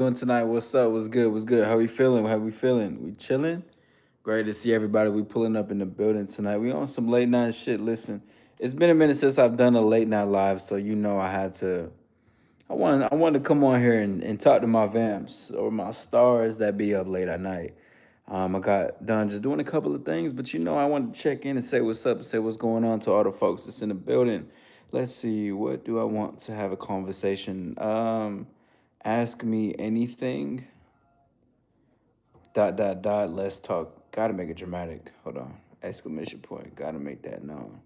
Doing tonight? What's up? What's good? What's good? How we feeling? How we feeling? We chilling? Great to see everybody. We pulling up in the building tonight. We on some late night shit. Listen, it's been a minute since I've done a late night live, so you know I had to. I wanted to come on here and talk to my vamps or my stars that be up late at night. I got done just doing a couple of things, but you know I wanted to check in and say what's up and say what's going on to all the folks that's in the building. Let's see, what do I want to have a conversation? Ask me anything. Dot dot dot. Let's talk. Gotta make it dramatic. Hold on. Exclamation point. Gotta make that known.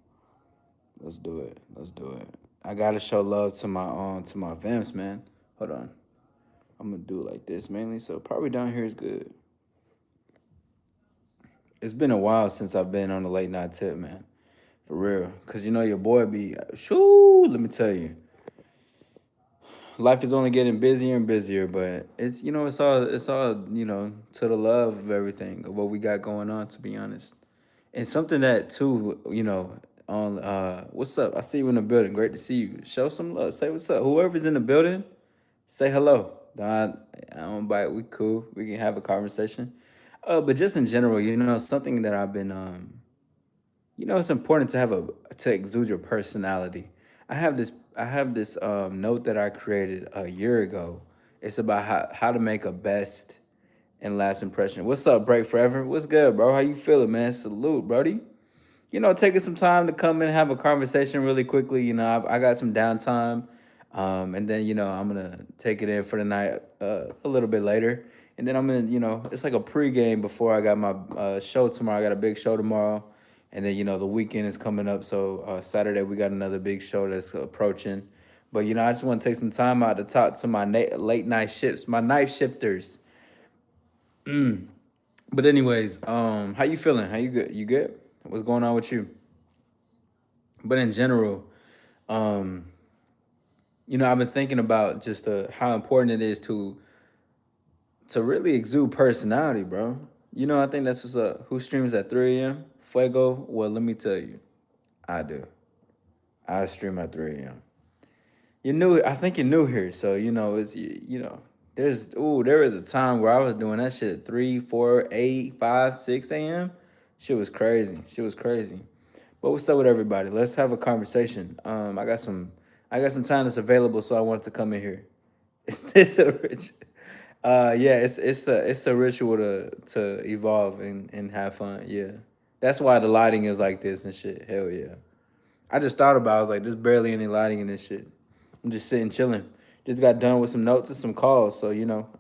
Let's do it. Let's do it. I gotta show love to my vamps, man. Hold on. I'm gonna do it like this mainly. So probably down here is good. It's been a while since I've been on the late night tip, man. For real. Cause you know your boy be shoo, let me tell you. Life is only getting busier and busier, but it's all to the love of everything, of what we got going on, to be honest. And something that too, on what's up? I see you in the building. Great to see you. Show some love. Say what's up. Whoever's in the building, say hello. I don't bite. We cool. We can have a conversation. But just in general, something that I've been it's important to to exude your personality. I have this note that I created a year ago. It's about how to make a best and last impression. What's up, Break Forever? What's good, bro? How you feeling, man? Salute, Brody. Taking some time to come in and have a conversation really quickly. I got some downtime, and then I'm gonna take it in for the night a little bit later, and then I'm gonna it's like a pregame before I got my show tomorrow. I got a big show tomorrow, and then the weekend is coming up. So Saturday we got another big show that's approaching. But I just want to take some time out to talk to my late night shifts, my night shifters. But anyways, how you feeling? How you good? You good? What's going on with you? But in general, um, I've been thinking about just how important it is to really exude personality, bro. I think that's what's up. Who streams at 3 a.m.? Fuego. Well, let me tell you, I do. I stream at 3 a.m. You're new. I think you're new here, so it's there was a time where I was doing that shit at 3, 4, 8, 5, 6 a.m. Shit was crazy. Shit was crazy. But what's up with everybody? Let's have a conversation. I got some time that's available, so I wanted to come in here. It's a rich. Yeah, it's a ritual to evolve and have fun. Yeah, that's why the lighting is like this and shit. Hell yeah. I just thought about. I was like, there's barely any lighting in this shit. I'm just sitting chilling. Just got done with some notes and some calls, so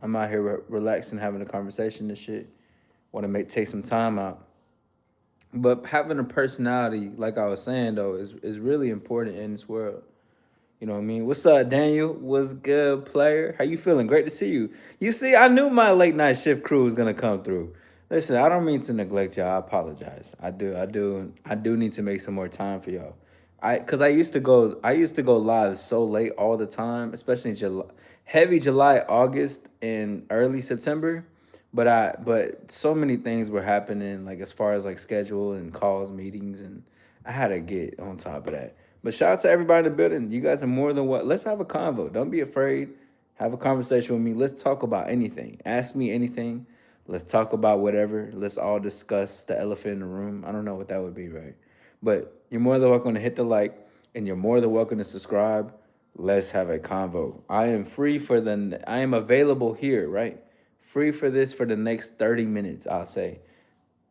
I'm out here relaxing, having a conversation and shit. Want to take some time out. But having a personality, like I was saying though, is really important in this world. You know what I mean? What's up, Daniel? What's good, player? How you feeling? Great to see you. You see, I knew my late night shift crew was gonna come through. Listen, I don't mean to neglect y'all. I apologize. I do need to make some more time for y'all. Cause I used to go live so late all the time, especially in July, heavy July, August, and early September. But so many things were happening, like as far as like schedule and calls, meetings, and I had to get on top of that. But shout out to everybody in the building. You guys are more than what. Let's have a convo. Don't be afraid. Have a conversation with me. Let's talk about anything. Ask me anything. Let's talk about whatever. Let's all discuss the elephant in the room. I don't know what that would be, right? But you're more than welcome to hit the like, and you're more than welcome to subscribe. Let's have a convo. I am available here, right? Free for this for the next 30 minutes, I'll say.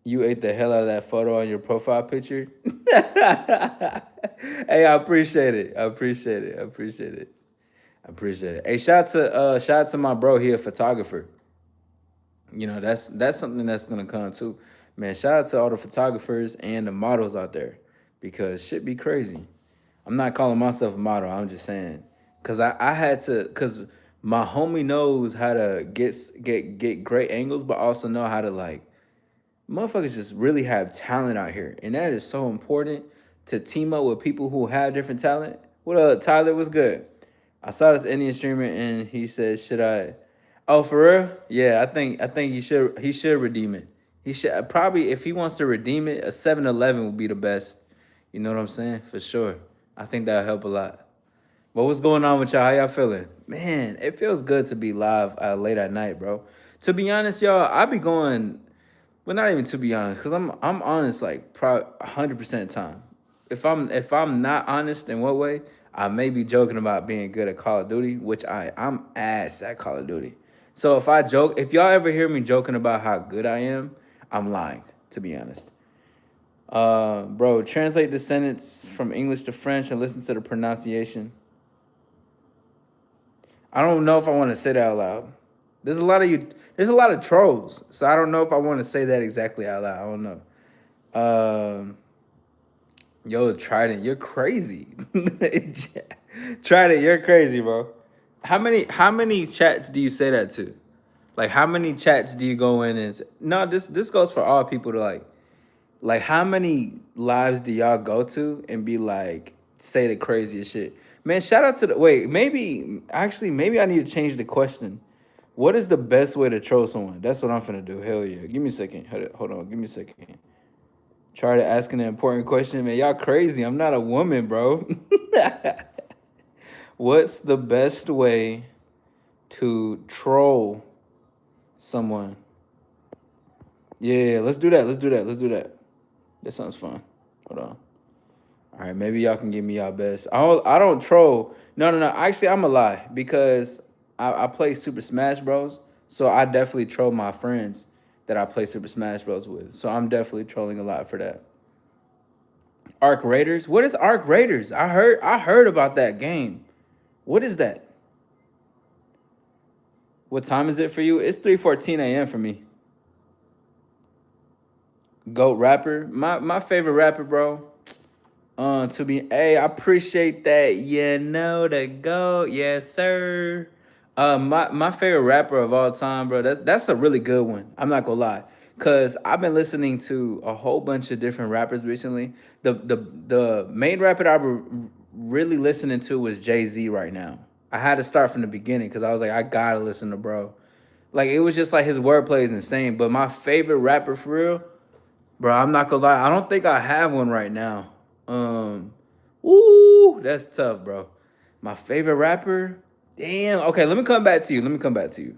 You ate the hell out of that photo on your profile picture. Hey, I appreciate it. I appreciate it. I appreciate it. I appreciate it. Hey, shout out to my bro. He a photographer. That's something that's gonna come too. Man, shout out to all the photographers and the models out there because shit be crazy. I'm not calling myself a model. I'm just saying because I had to because my homie knows how to get great angles, but also know how to like motherfuckers just really have talent out here, and that is so important to team up with people who have different talent. What up, Tyler? What's good? I saw this Indian streamer, and he said, "Should I?" Oh, for real? Yeah, I think he should redeem it. He should probably if he wants to redeem it, a 7-Eleven would be the best. You know what I'm saying? For sure. I think that'll help a lot. But what's going on with y'all? How y'all feeling? Man, it feels good to be live late at night, bro. To be honest, y'all, I be going. Well, not even to be honest, because I'm honest like 100% of the time. If I'm not honest in what way, I may be joking about being good at Call of Duty, which I'm ass at Call of Duty. So if y'all ever hear me joking about how good I am, I'm lying. To be honest. Bro, translate the sentence from English to French and listen to the pronunciation. I don't know if I want to say that out loud. There's a lot of you. There's a lot of trolls, so I don't know if I want to say that exactly out loud. I don't know. Yo, Trident, you're crazy. Trident, you're crazy, bro. How many chats do you say that to? Like how many chats do you go in and say, no? This goes for all people to like how many lives do y'all go to and be like say the craziest shit? Man, shout out to the wait, maybe I need to change the question. What is the best way to troll someone? That's what I'm finna do. Hell yeah. Give me a second. Hold on, give me a second. Try to asking an important question, man. Y'all crazy. I'm not a woman, bro. What's the best way to troll someone? Yeah, let's do that. Let's do that. Let's do that. That sounds fun. Hold on. All right, maybe y'all can give me y'all best. I don't troll. No, no, no. Actually, I'm a lie because I play Super Smash Bros. So I definitely troll my friends that I play Super Smash Bros. With. So I'm definitely trolling a lot for that. Arc Raiders. What is Arc Raiders? I heard about that game. What is that? What time is it for you? It's 3:14 a.m. for me. Goat rapper. My favorite rapper, bro. Hey, I appreciate that. You know the goat, yes, sir. My favorite rapper of all time, bro. That's a really good one. I'm not gonna lie, cause I've been listening to a whole bunch of different rappers recently. The main rapper I'm really listening to was Jay-Z right now. I had to start from the beginning because I was like, I gotta listen to bro. Like it was just like his wordplay is insane. But my favorite rapper for real, bro, I'm not gonna lie. I don't think I have one right now. Um, Ooh, that's tough, bro. My favorite rapper. Damn. Okay, let me come back to you. Let me come back to you.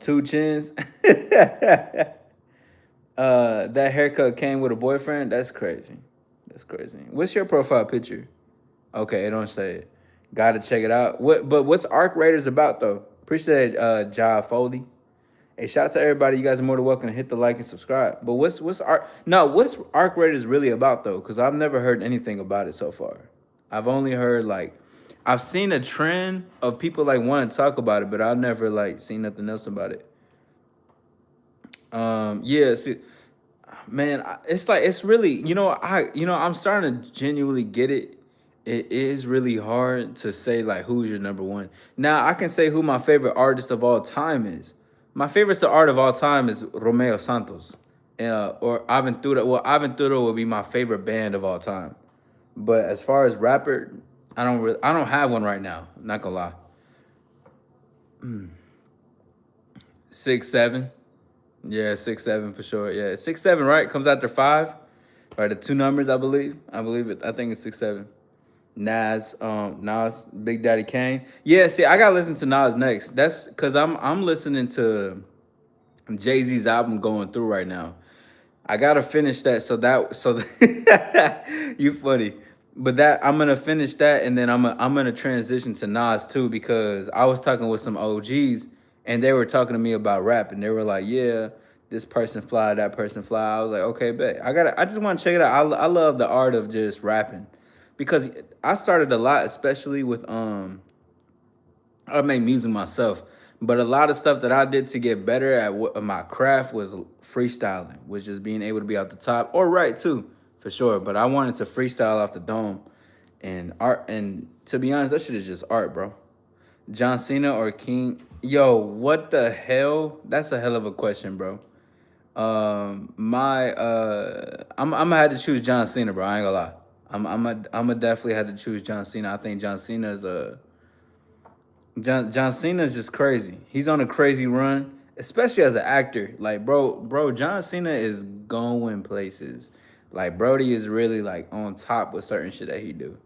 Two chins. That haircut came with a boyfriend. That's crazy. That's crazy. What's your profile picture? Okay, don't say it. Gotta check it out. What's Arc Raiders about though? Appreciate it, Ja Foley. Hey, shout out to everybody. You guys are more than welcome to hit the like and subscribe. But what's Arc Raiders really about though? Because I've never heard anything about it so far. I've only heard like I've seen a trend of people like want to talk about it, but I've never like seen nothing else about it. Yeah, see, man, it's like it's really I'm starting to genuinely get it. It is really hard to say like who's your number one. Now I can say who my favorite artist of all time is. My favorite art of all time is Romeo Santos, or Aventura. Well, Aventura will be my favorite band of all time. But as far as rapper, I don't have one right now. Not gonna lie. 6'7". Yeah, 6'7" for sure. Yeah, 6'7", right? Comes after five. Right, the two numbers, I believe. I believe it. I think it's 6'7". Nas, Big Daddy Kane. Yeah, see, I gotta listen to Nas next. That's because I'm listening to Jay-Z's album going through right now. I gotta finish that. You funny. But that I'm gonna finish that and then I'm gonna transition to Nas too because I was talking with some OGs and they were talking to me about rap and they were like, yeah, this person fly, that person fly. I was like, okay, bet. I just want to check it out. I love the art of just rapping because I started a lot, especially with I make music myself, but a lot of stuff that I did to get better at my craft was freestyling, was just being able to be out the top or right too, for sure. But I wanted to freestyle off the dome, and art. And to be honest, that shit is just art, bro. John Cena or King? Yo, what the hell? That's a hell of a question, bro. I'm gonna have to choose John Cena, bro. I ain't gonna lie. I'm definitely had to choose John Cena. I think John Cena is a John Cena is just crazy. He's on a crazy run, especially as an actor. Like, bro, John Cena is going places. Like, Brody is really like on top with certain shit that he do.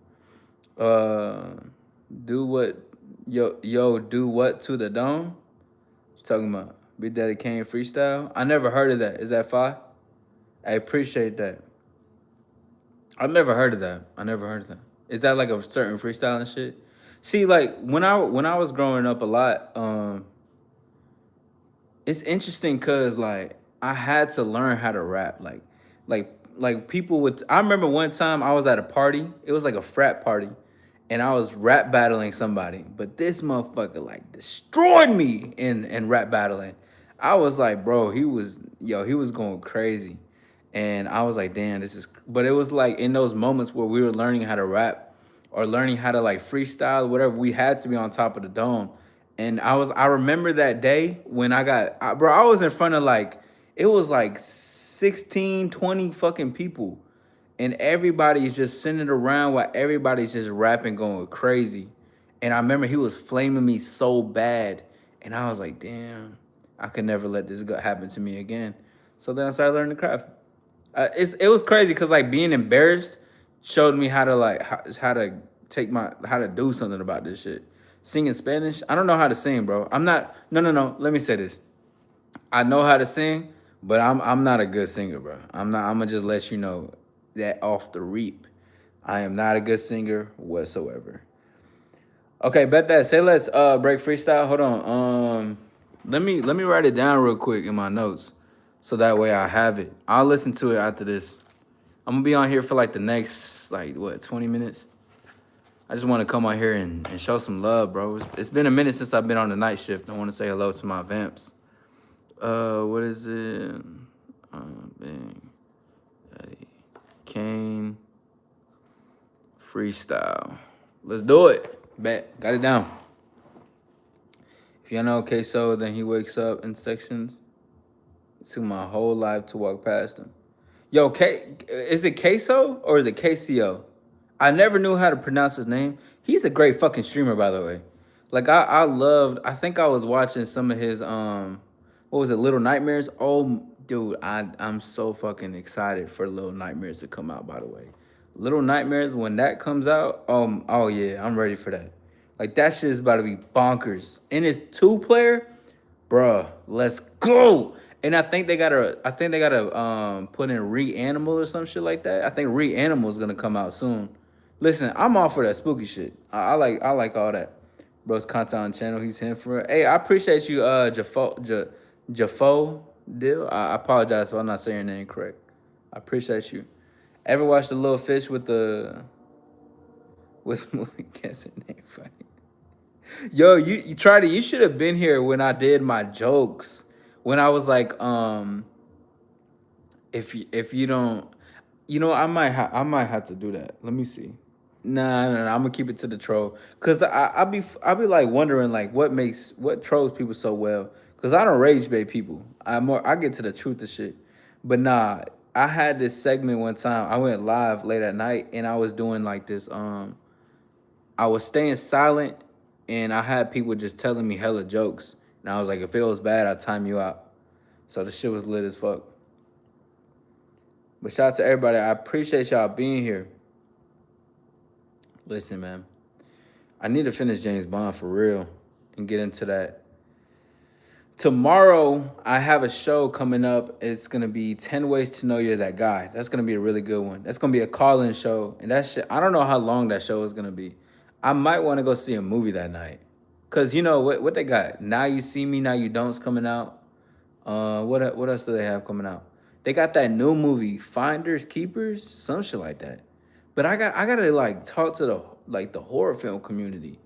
Uh, Do what do what to the dome? You talking about Big Daddy Kane freestyle? I never heard of that. Is that fire? I appreciate that. I've never heard of that. I never heard of that. Is that like a certain freestyle and shit? See, like when I was growing up a lot, it's interesting because like I had to learn how to rap. Like people would. I remember one time I was at a party. It was like a frat party, and I was rap battling somebody. But this motherfucker like destroyed me in rap battling. I was like, bro, he was going crazy, and I was like, damn, this is. But it was like in those moments where we were learning how to rap or learning how to like freestyle, whatever. We had to be on top of the dome. And I remember that day when bro, I was in front of like, it was like 16, 20 fucking people. And everybody's just sitting around while everybody's just rapping, going crazy. And I remember he was flaming me so bad. And I was like, damn, I could never let this happen to me again. So then I started learning the craft. It was crazy because like being embarrassed showed me how to like how to how to do something about this shit. Sing in Spanish, I don't know how to sing, bro. I'm not. No. Let me say this. I know how to sing, but I'm not a good singer, bro. I'm not. I'm gonna just let you know that off the reap. I am not a good singer whatsoever. Okay, bet that. Say let's break freestyle. Hold on. Let me write it down real quick in my notes, so that way I have it. I'll listen to it after this. I'm gonna be on here for like the next like what 20 minutes. I just want to come on here and show some love, bro. It's been a minute since I've been on the night shift. I want to say hello to my vamps. What is it? Bang, Daddy, Kane, freestyle. Let's do it. Bet, got it down. If y'all know Queso, then he wakes up in sections. It took my whole life to walk past him. Yo, is it Queso or is it KCO? I never knew how to pronounce his name. He's a great fucking streamer, by the way. Like I loved. I think I was watching some of his what was it, Little Nightmares? Oh, dude, I'm so fucking excited for Little Nightmares to come out. By the way, Little Nightmares when that comes out. Oh yeah, I'm ready for that. Like that shit is about to be bonkers. And it's 2 player. Bruh, let's go. And I think they gotta put in Reanimal or some shit like that. I think Reanimal is gonna come out soon. Listen, I'm all for that spooky shit. I like all that. Bro's content on channel, he's in for it. Hey, I appreciate you, Jafo Deal. I apologize if I'm not saying your name correct. I appreciate you. Ever watched the little fish with the movie guessing name funny? Yo, you tried it. You should have been here when I did my jokes. When I was like, if you don't, I might have to do that. Let me see. Nah. I'm gonna keep it to the troll, cause I be like wondering like what trolls people so well. Cause I don't rage bait people. I get to the truth of shit. But nah, I had this segment one time. I went live late at night and I was doing like this. I was staying silent, and I had people just telling me hella jokes. And I was like, if it was bad, I'd time you out. So the shit was lit as fuck. But shout out to everybody. I appreciate y'all being here. Listen, man. I need to finish James Bond for real and get into that. Tomorrow, I have a show coming up. It's gonna be 10 Ways to Know You're That Guy. That's gonna be a really good one. That's gonna be a call-in show. And that shit, I don't know how long that show is gonna be. I might want to go see a movie that night. Cause you know what they got? Now You See Me, Now You Don't's coming out. What else do they have coming out? They got that new movie, Finders Keepers, some shit like that. But I gotta like talk to the horror film community.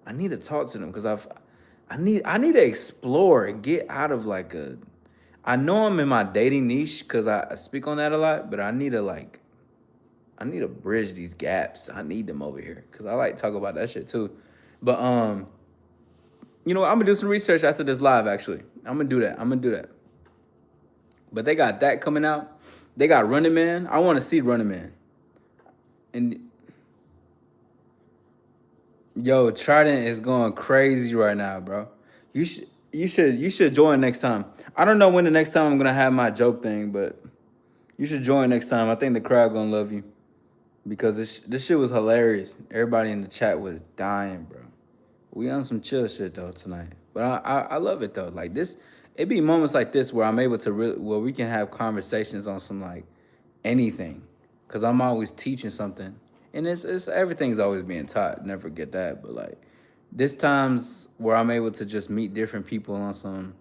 I need to talk to them because I need to explore and get out of like a. I know I'm in my dating niche because I speak on that a lot, but I need to bridge these gaps. I need them over here because I like to talk about that shit too. But I'm gonna do some research after this live. Actually, I'm gonna do that. But they got that coming out. They got Running Man. I want to see Running Man. And yo, Trident is going crazy right now, bro. You should join next time. I don't know when the next time I'm gonna have my joke thing, but you should join next time. I think the crowd gonna love you. because this shit was hilarious. Everybody in the chat was dying, bro. We on some chill shit though tonight, but I love it though. Like this, it be moments like this where I'm able to really where we can have conversations on some like anything, cause I'm always teaching something, and it's everything's always being taught. Never forget that, but like this times where I'm able to just meet different people on some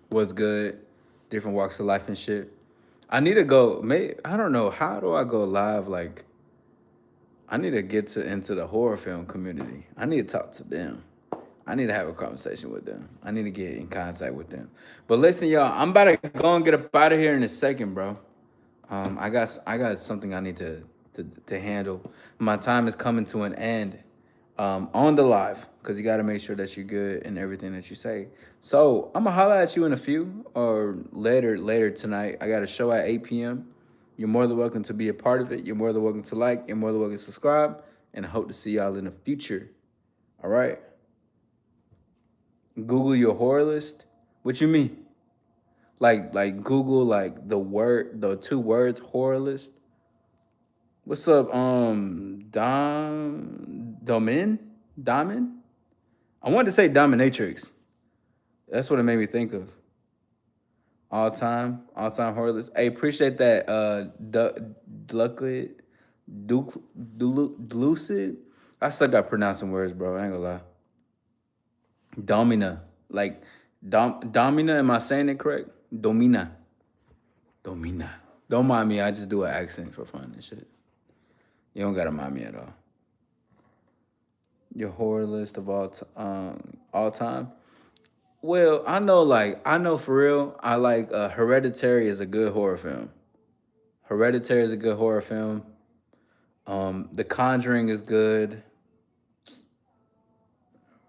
what's good, different walks of life and shit. I need to go. May I don't know how do I go live like I need to get to into the horror film community. I need to talk to them. I need to have a conversation with them. I need to get in contact with them. But listen, y'all, I'm about to go and get up out of here in a second, bro. I got something I need to handle. My time is coming to an end. On the live, because you got to make sure that you're good in everything that you say. So I'm gonna holler at you in a few or later tonight. I got a show at 8 p.m. You're more than welcome to be a part of it. You're more than welcome to like. You're more than welcome to subscribe. And I hope to see y'all in the future. All right. Google your horror list. What you mean? Like Google like the two words horror list. What's up? Domin? I wanted to say dominatrix. That's what it made me think of. All time horror list. Hey, appreciate that. Ducklid, Lucid. I suck at pronouncing words, bro. I ain't gonna lie. Domina, like Domina. Am I saying it correct? Domina. Don't mind me. I just do an accent for fun and shit. You don't gotta mind me at all. Your horror list of all time. Well, I know for real. I like Hereditary is a good horror film. Hereditary is a good horror film. The Conjuring is good.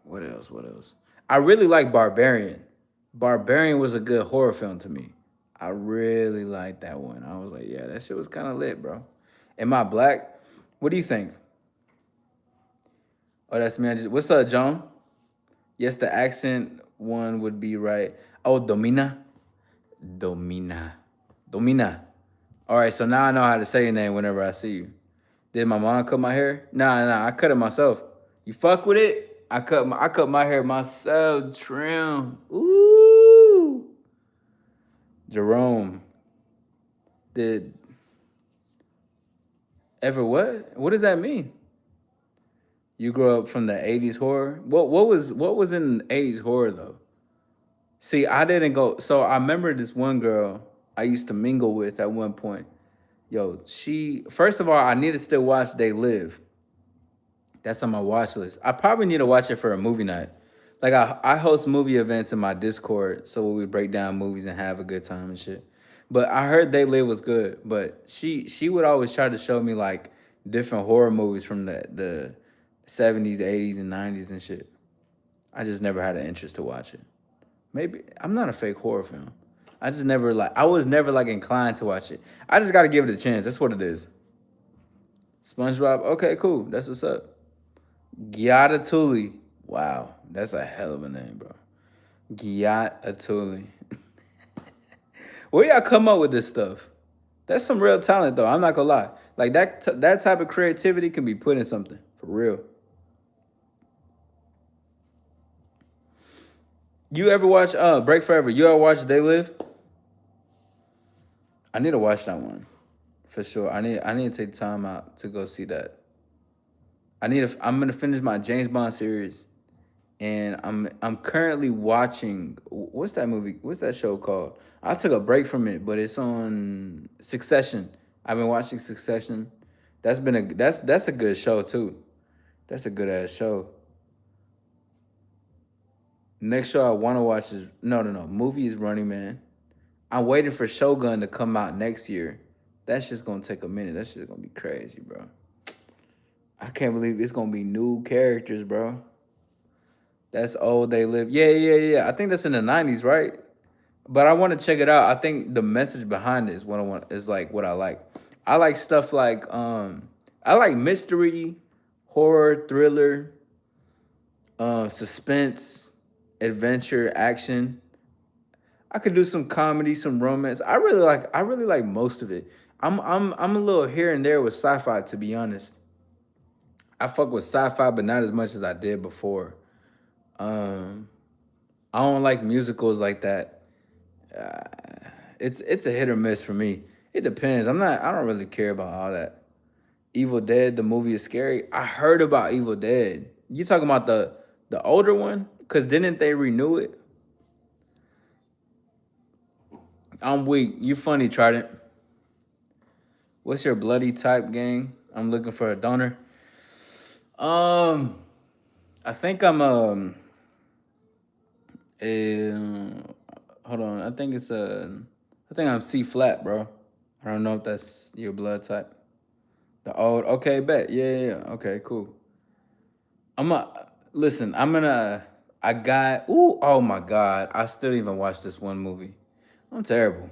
What else? What else? I really like Barbarian. Barbarian was a good horror film to me. I really liked that one. I was like, yeah, that shit was kind of lit, bro. Am I black? What do you think? Oh, that's me. What's up, John? Yes, the accent one would be right. Oh, Domina. Domina. Domina. All right, so now I know how to say your name whenever I see you. Did my mom cut my hair? Nah, I cut it myself. You fuck with it? I cut my hair myself, trim. Ooh. Jerome. Did ever what? What does that mean? You grew up from the 80s horror? What was in the 80s horror though? See, I didn't go. So I remember this one girl I used to mingle with at one point. Yo, she first of all, I need to still watch They Live. That's on my watch list. I probably need to watch it for a movie night. Like I host movie events in my Discord, so we break down movies and have a good time and shit. But I heard They Live was good. But she would always try to show me like different horror movies from the 70s, 80s, and 90s and shit. I just never had an interest to watch it. Maybe I'm not a fake horror film. I was never like inclined to watch it. I just gotta give it a chance. That's what it is. SpongeBob, okay, cool. That's what's up. Giada. Wow, that's a hell of a name, bro. Giada. Where y'all come up with this stuff? That's some real talent, though. I'm not gonna lie. Like that type of creativity can be put in something for real. You ever watch Break Forever? You ever watch They Live? I need to watch that one for sure. I need to take time out to go see that. I'm gonna finish my James Bond series, and I'm currently watching what's that movie? What's that show called? I took a break from it, but it's on Succession. I've been watching Succession. That's a good show too. That's a good ass show. Next show I want to watch is no movie is Running Man. I'm waiting for Shogun to come out next year. That's just gonna take a minute. That's just gonna be crazy, bro. I can't believe it's gonna be new characters, bro. That's old. They live. Yeah. I think that's in the 90s, right? But I want to check it out. I think the message behind it is what I want. Is like what I like. I like stuff like I like mystery, horror, thriller, suspense, adventure, action. I could do some comedy, some romance. I really like most of it. I'm a little here and there with sci-fi, to be honest. I fuck with sci-fi, but not as much as I did before. Um, I don't like musicals like that. It's a hit or miss for me. It depends. I don't really care about all that. Evil Dead, the movie is scary. I heard about Evil Dead. You talking about the older one? Cause didn't they renew it? I'm weak. You funny, Trident. What's your bloody type, gang? I'm looking for a donor. Um, I think I'm a, hold on. I think I'm C flat, bro. I don't know if that's your blood type. The old. Okay, bet. Yeah. Okay, cool. I'm a listen. I'm gonna. I got. Ooh. Oh my god. I still didn't even watch this one movie. I'm terrible.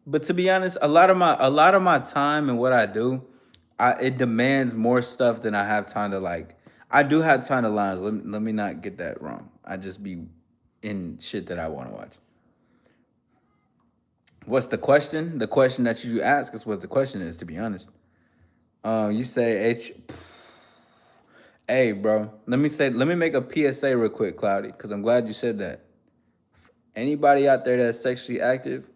But to be honest, a lot of my time and what I do, it demands more stuff than I have time to like. I do have time to lines. Let me not get that wrong. I just be in shit that I want to watch. What's the question? The question that you ask is what the question is. To be honest, you say H. Hey, bro. Let me make a PSA real quick, Cloudy, because I'm glad you said that. Anybody out there that's sexually active,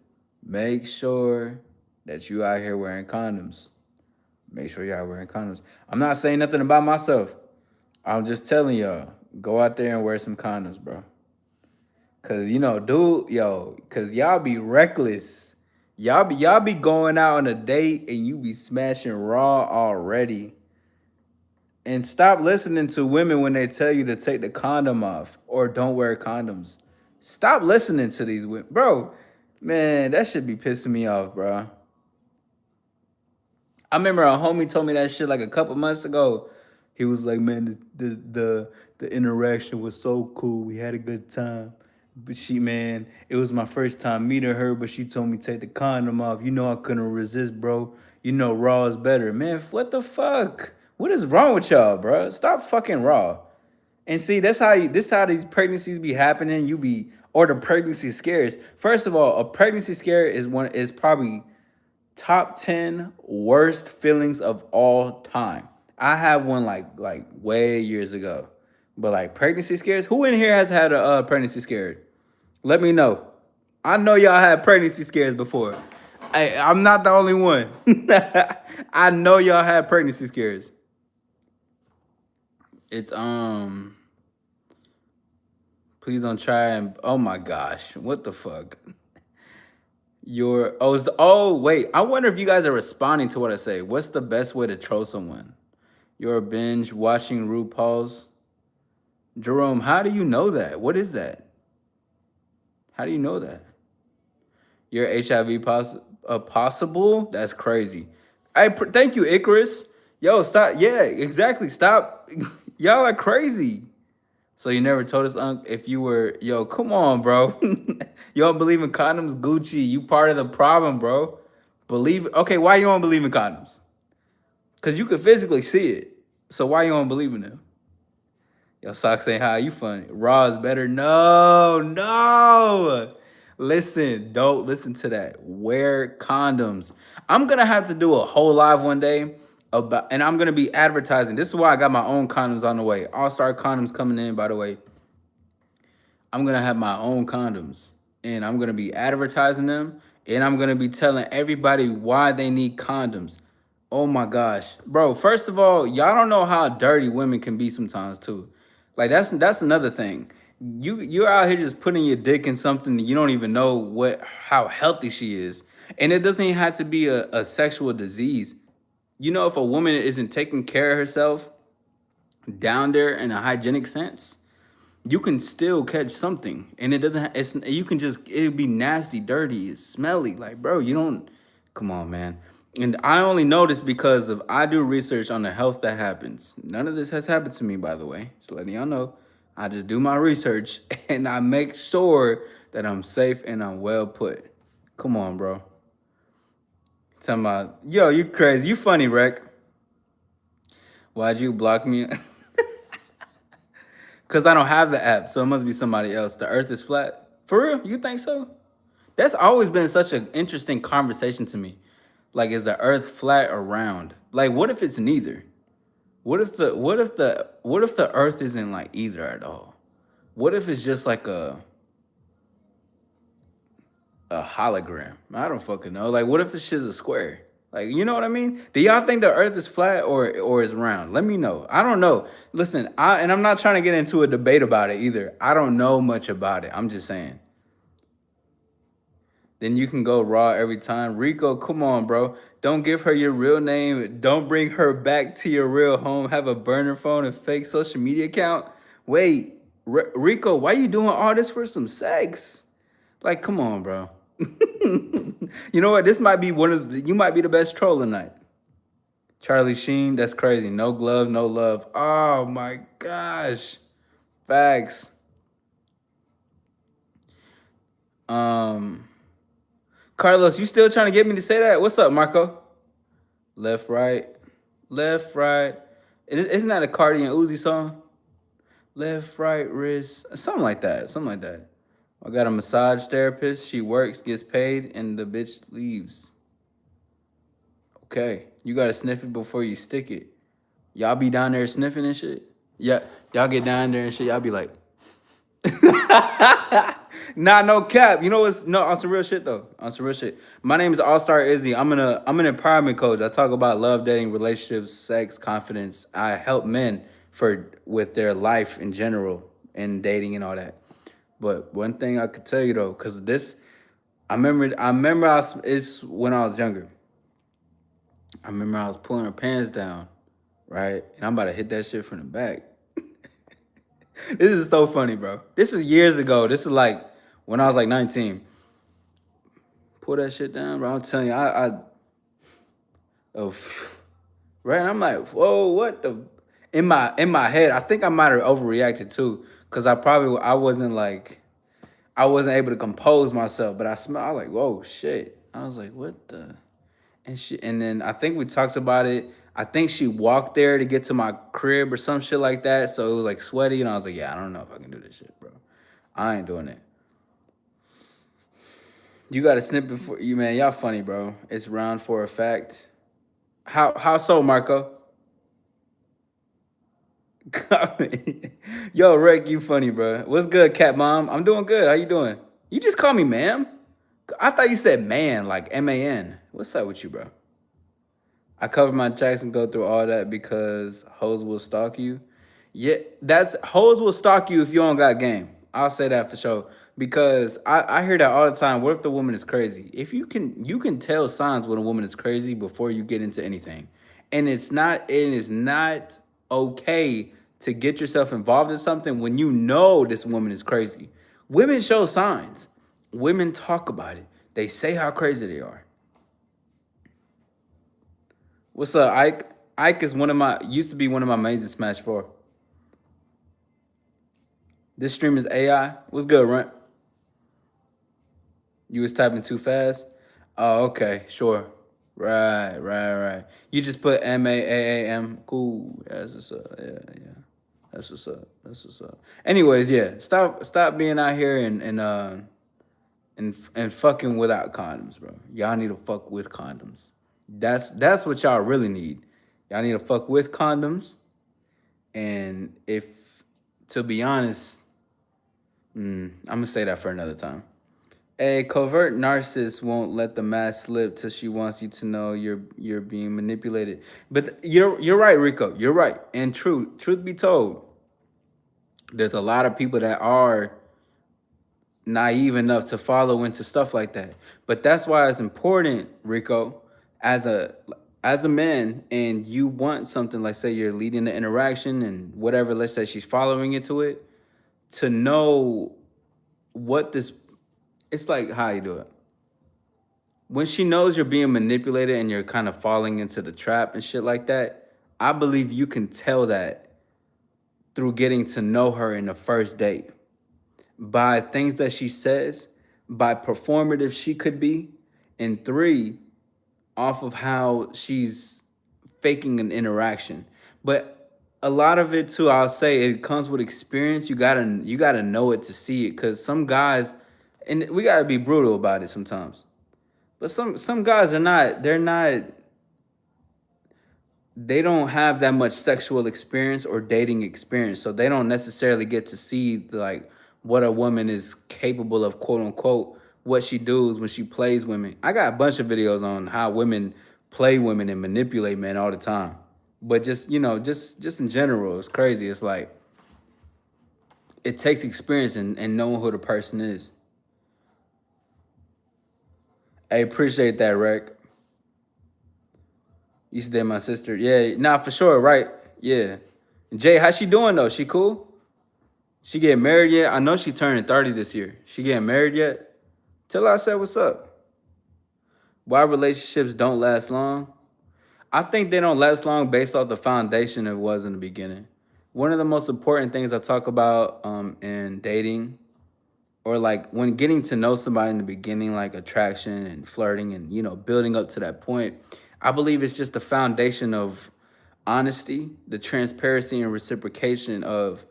make sure that you out here wearing condoms. Make sure y'all wearing condoms. I'm not saying nothing about myself. I'm just telling y'all, go out there and wear some condoms, bro. Cause dude, cause y'all be reckless. Y'all be going out on a date and you be smashing raw already. And stop listening to women when they tell you to take the condom off or don't wear condoms. Stop listening to these women. Bro, man, that should be pissing me off, bro. I remember a homie told me that shit like a couple months ago. He was like, "Man, the interaction was so cool. We had a good time. But man, it was my first time meeting her, but she told me to take the condom off. You know I couldn't resist, bro. You know raw is better, man. What the fuck? What is wrong with y'all, bro? Stop fucking raw." And see, this how these pregnancies be happening. Or the pregnancy scares. First of all, a pregnancy scare is probably top 10 worst feelings of all time. I had one like way years ago. But like pregnancy scares, who in here has had a pregnancy scare? Let me know. I know y'all had pregnancy scares before. Hey, I'm not the only one. I know y'all had pregnancy scares. It's please don't try and oh my gosh, what the fuck? Wait, I wonder if you guys are responding to what I say. What's the best way to troll someone? You're binge watching RuPaul's. Jerome, how do you know that? What is that? How do you know that? You're HIV possible? That's crazy. Thank you, Icarus. Yo, stop. Yeah, exactly. Stop. Y'all are crazy. So you never told us, Unc, if you were, yo, come on, bro. You don't believe in condoms, Gucci. You part of the problem, bro. Okay, why you don't believe in condoms? Because you could physically see it. So why you don't believe in them? Yo, Socks saying how you funny. Raw is better. No, no. Listen, don't listen to that. Wear condoms. I'm gonna have to do a whole live one day and I'm gonna be advertising. This is why I got my own condoms on the way. All-Star condoms coming in, by the way. I'm gonna have my own condoms and I'm gonna be advertising them and I'm gonna be telling everybody why they need condoms. Oh my gosh, bro. First of all, y'all don't know how dirty women can be sometimes too. Like that's another thing. You're out here just putting your dick in something that you don't even know how healthy she is, and it doesn't even have to be a sexual disease. If a woman isn't taking care of herself down there in a hygienic sense, you can still catch something, and it doesn't. It's you can just it'd be nasty, dirty, it's smelly. Like, bro, you don't. Come on, man. And I only know this because of I do research on the health that happens. None of this has happened to me, by the way. Just letting y'all know. I just do my research and I make sure that I'm safe and I'm well put. Come on, bro. Talking about, yo, you crazy. You funny, Rec. Why'd you block me? Because I don't have the app, so it must be somebody else. The earth is flat. For real? You think so? That's always been such an interesting conversation to me. Like, is the Earth flat or round? Like, what if it's neither? What if the Earth isn't like either at all? What if it's just like a hologram? I don't fucking know. Like, what if it's just a square? Like, you know what I mean? Do y'all think the Earth is flat or is round? Let me know. I don't know. Listen, I'm not trying to get into a debate about it either. I don't know much about it. I'm just saying. Then you can go raw every time. Rico, come on, bro. Don't give her your real name. Don't bring her back to your real home. Have a burner phone and fake social media account. Wait, Rico, why you doing all this for some sex? Like, come on, bro. You know what? This might be you might be the best troll tonight. Charlie Sheen, that's crazy. No glove, no love. Oh my gosh. Facts. Um, Carlos, you still trying to get me to say that? What's up, Marco? Left, right, left, right. Isn't that a Cardi and Uzi song? Left, right, wrist, something like that. Something like that. I got a massage therapist. She works, gets paid, and the bitch leaves. Okay, you gotta sniff it before you stick it. Y'all be down there sniffing and shit. Yeah, y'all get down there and shit. Y'all be like, nah, no cap. You know what's no on some real shit though. On some real shit. My name is All Star Izzy. I'm an empowerment coach. I talk about love, dating, relationships, sex, confidence. I help men for with their life in general and dating and all that. But one thing I could tell you though, because this I remember it's when I was younger. I remember I was pulling her pants down, right? And I'm about to hit that shit from the back. This is so funny, bro. This is years ago. This is like when I was like 19. Pull that shit down, bro. I'm telling you, oh, right. And I'm like, whoa, what the? In my head, I think I might have overreacted too, cause I wasn't able to compose myself. But I was like, whoa, shit. I was like, what the? And then I think we talked about it. I think she walked there to get to my crib or some shit like that. So it was like sweaty, and I was like, yeah, I don't know if I can do this shit, bro. I ain't doing it. You got to snip before you, man. Y'all funny, bro. It's round for a fact. How so, Marco? Yo, Rick, you funny, bro. What's good, Cat Mom? I'm doing good. How you doing? You just call me ma'am. I thought you said man, like MAN. What's up with you, bro? I cover my tracks and go through all that because hoes will stalk you. Yeah, that's hoes will stalk you if you don't got game. I'll say that for sure. Because I hear that all the time. What if the woman is crazy? If you can tell signs when a woman is crazy before you get into anything. And it is not okay to get yourself involved in something when you know this woman is crazy. Women show signs. Women talk about it. They say how crazy they are. What's up, Ike? Ike is one of my used to be one of my mains in Smash 4. This stream is AI. What's good, Runt? You was typing too fast? Oh, okay, sure. Right. You just put MAAAM. Cool. Yeah, that's what's up. Yeah. That's what's up. That's what's up. Anyways, yeah. Stop being out here and fucking without condoms, bro. Y'all need to fuck with condoms. That's what y'all really need. Y'all need to fuck with condoms. And if, to be honest, I'm gonna say that for another time. A covert narcissist won't let the mask slip till she wants you to know you're being manipulated. But you're right, Rico. You're right. And truth be told, there's a lot of people that are naive enough to follow into stuff like that. But that's why it's important, Rico, as a man, and you want something like, say you're leading the interaction and whatever. Let's say she's following into it, to know what this. It's like how you do it. When she knows you're being manipulated and you're kind of falling into the trap and shit like that, I believe you can tell that through getting to know her in the first date, by things that she says, by performative she could be, and three, off of how she's faking an interaction. But a lot of it too, I'll say, it comes with experience. You gotta know it to see it, because some guys, and we gotta be brutal about it sometimes. But some guys are not. They're not. They don't have that much sexual experience or dating experience, so they don't necessarily get to see like what a woman is capable of, quote unquote, what she does when she plays women. I got a bunch of videos on how women play women and manipulate men all the time. But just just in general, it's crazy. It's like it takes experience and knowing who the person is. I appreciate that, Rick. You said my sister. Yeah, nah, for sure, right? Yeah. Jay, how's she doing though? She cool? She getting married yet? I know she turning 30 this year. She getting married yet? Tell her I said what's up. Why relationships don't last long? I think they don't last long based off the foundation it was in the beginning. One of the most important things I talk about in dating, or like when getting to know somebody in the beginning, like attraction and flirting and building up to that point, I believe it's just the foundation of honesty, the transparency and reciprocation of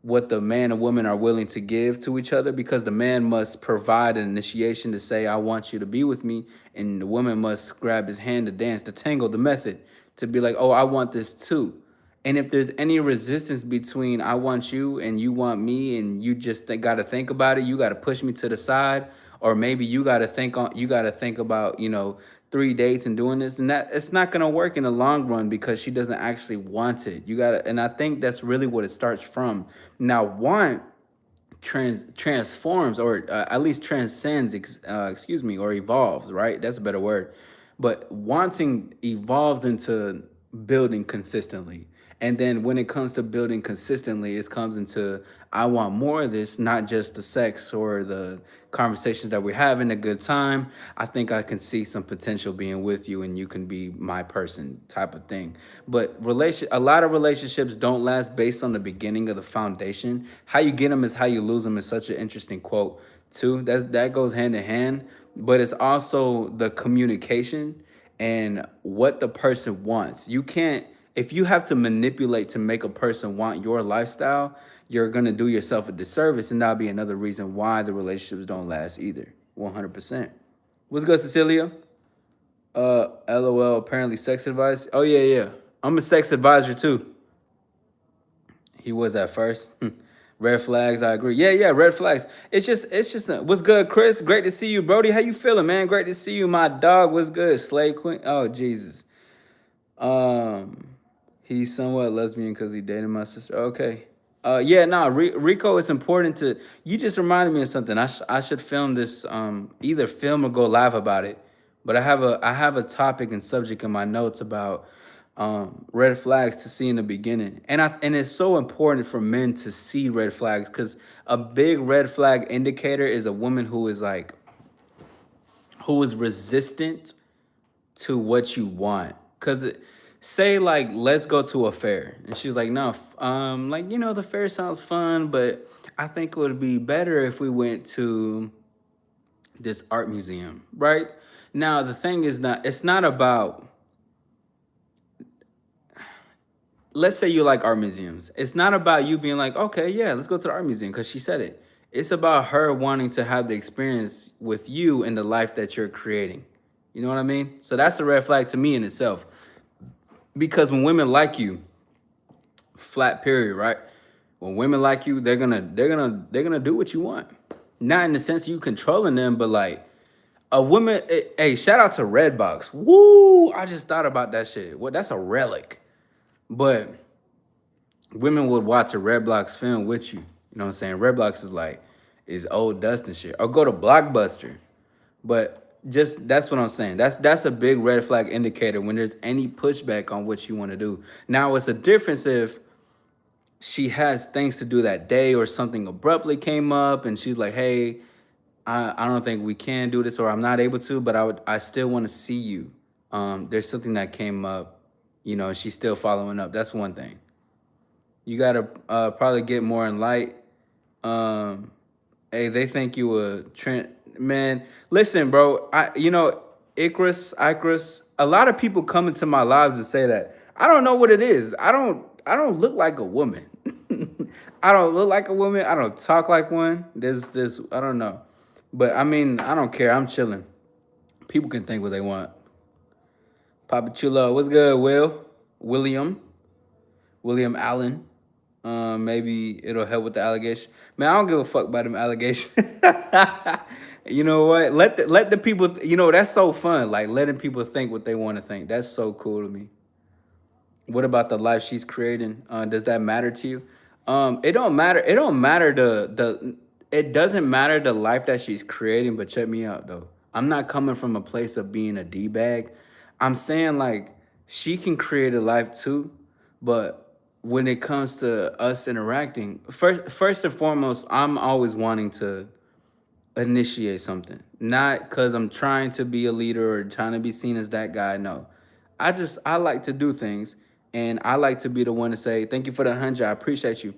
what the man and woman are willing to give to each other, because the man must provide an initiation to say I want you to be with me, and the woman must grab his hand to dance, the tango, the method, to be like, oh, I want this too. And if there's any resistance between I want you and you want me, and you just got to think about it, you got to push me to the side, or maybe you got to think about 3 dates and doing this, and that it's not gonna work in the long run because she doesn't actually want it. You gotta, and I think that's really what it starts from. Now, want transforms, or at least transcends, excuse me, or evolves, right? That's a better word. But wanting evolves into building consistently. And then when it comes to building consistently, it comes into I want more of this, not just the sex or the conversations that we're having, a good time. I think I can see some potential being with you and you can be my person type of thing. But a lot of relationships don't last based on the beginning of the foundation. How you get them is how you lose them is such an interesting quote too. That goes hand in hand, but it's also the communication and what the person wants. You can't, if you have to manipulate to make a person want your lifestyle, you're gonna do yourself a disservice, and that'll be another reason why the relationships don't last either. 100%. What's good, Cecilia? LOL. Apparently, sex advice. Oh yeah, yeah. I'm a sex advisor too. He was at first. Red flags. I agree. Yeah, yeah. Red flags. It's just. What's good, Chris? Great to see you, Brody. How you feeling, man? Great to see you, my dog. What's good, Slay Queen? Oh Jesus. Um, he's somewhat lesbian because he dated my sister. Okay. Yeah, no, Rico, it's important to. You just reminded me of something. I should film this. Either film or go live about it. But I have a topic and subject in my notes about red flags to see in the beginning, and it's so important for men to see red flags, because a big red flag indicator is a woman who is resistant to what you want. Cause say like let's go to a fair, and she's like, no, like the fair sounds fun, but I think it would be better if we went to this art museum, right? Now the thing is, not it's not about, let's say you like art museums. It's not about you being like, okay, yeah, let's go to the art museum because she said it. It's about her wanting to have the experience with you and the life that you're creating. You know what I mean? So that's a red flag to me in itself. Because when women like you, flat period, right? When women like you, they're gonna do what you want. Not in the sense of you controlling them, but like a woman. Hey, shout out to Redbox. Woo! I just thought about that shit. Well, that's a relic. But women would watch a Redbox film with you. You know what I'm saying? Redbox is old dust and shit. Or go to Blockbuster. But just that's what I'm saying. That's a big red flag indicator when there's any pushback on what you want to do. Now it's a difference if she has things to do that day or something abruptly came up and she's like, hey, I don't think we can do this, or I'm not able to, but I still want to see you. There's something that came up, she's still following up. That's one thing. You gotta probably get more in light. Um, Hey, they think you a Trent, man. Listen, bro. Icarus. A lot of people come into my lives and say that I don't know what it is. I don't look like a woman. I don't look like a woman. I don't talk like one. There's I don't know, but I mean I don't care. I'm chilling. People can think what they want. Papa Chulo, what's good, Will? William. William Allen. Maybe it'll help with the allegation. Man, I don't give a fuck about them allegations. You know what? Let the people. You know that's so fun. Like letting people think what they want to think. That's so cool to me. What about the life she's creating? Does that matter to you? It don't matter. It don't matter the. It doesn't matter the life that she's creating. But check me out though. I'm not coming from a place of being a d bag. I'm saying like she can create a life too, but when it comes to us interacting, first and foremost, I'm always wanting to initiate something. Not because I'm trying to be a leader or trying to be seen as that guy. No. I like to do things and I like to be the one to say, thank you for the 100. I appreciate you.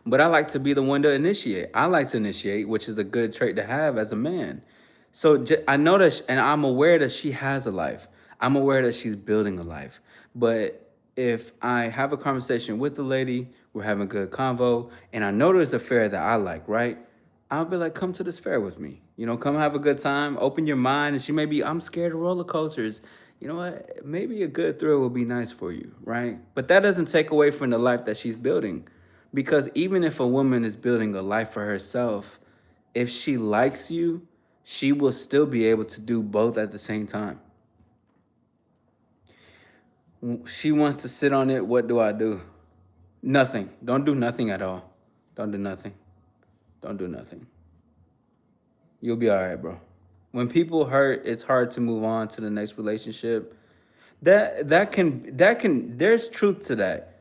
But I like to be the one to initiate. I like to initiate, which is a good trait to have as a man. So I know that, and I'm aware that she has a life. I'm aware that she's building a life. But if I have a conversation with the lady, we're having a good convo, and I know there's a fair that I like, right? I'll be like, come to this fair with me. You know, come have a good time, open your mind. And she may be, I'm scared of roller coasters. You know what? Maybe a good thrill will be nice for you, right? But that doesn't take away from the life that she's building. Because even if a woman is building a life for herself, if she likes you, she will still be able to do both at the same time. She wants to sit on it. What do I do? Nothing. Don't do nothing at all. Don't do nothing. Don't do nothing. You'll be all right, bro. When people hurt, it's hard to move on to the next relationship. That can there's truth to that,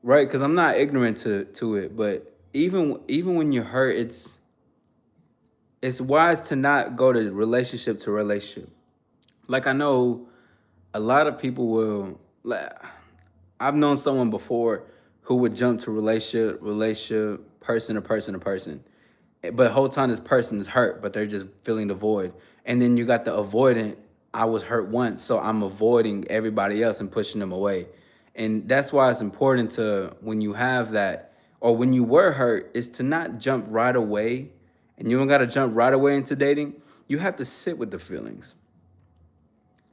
right? Because I'm not ignorant to it, but even when you're hurt, it's wise to not go to relationship to relationship. Like I know a lot of people will. Like, I've known someone before who would jump to relationship, person to person to person. But the whole time this person is hurt, but they're just feeling the void. And then you got the avoidant, I was hurt once, so I'm avoiding everybody else and pushing them away. And that's why it's important to, when you have that, or when you were hurt, is to not jump right away. And you don't got to jump right away into dating. You have to sit with the feelings,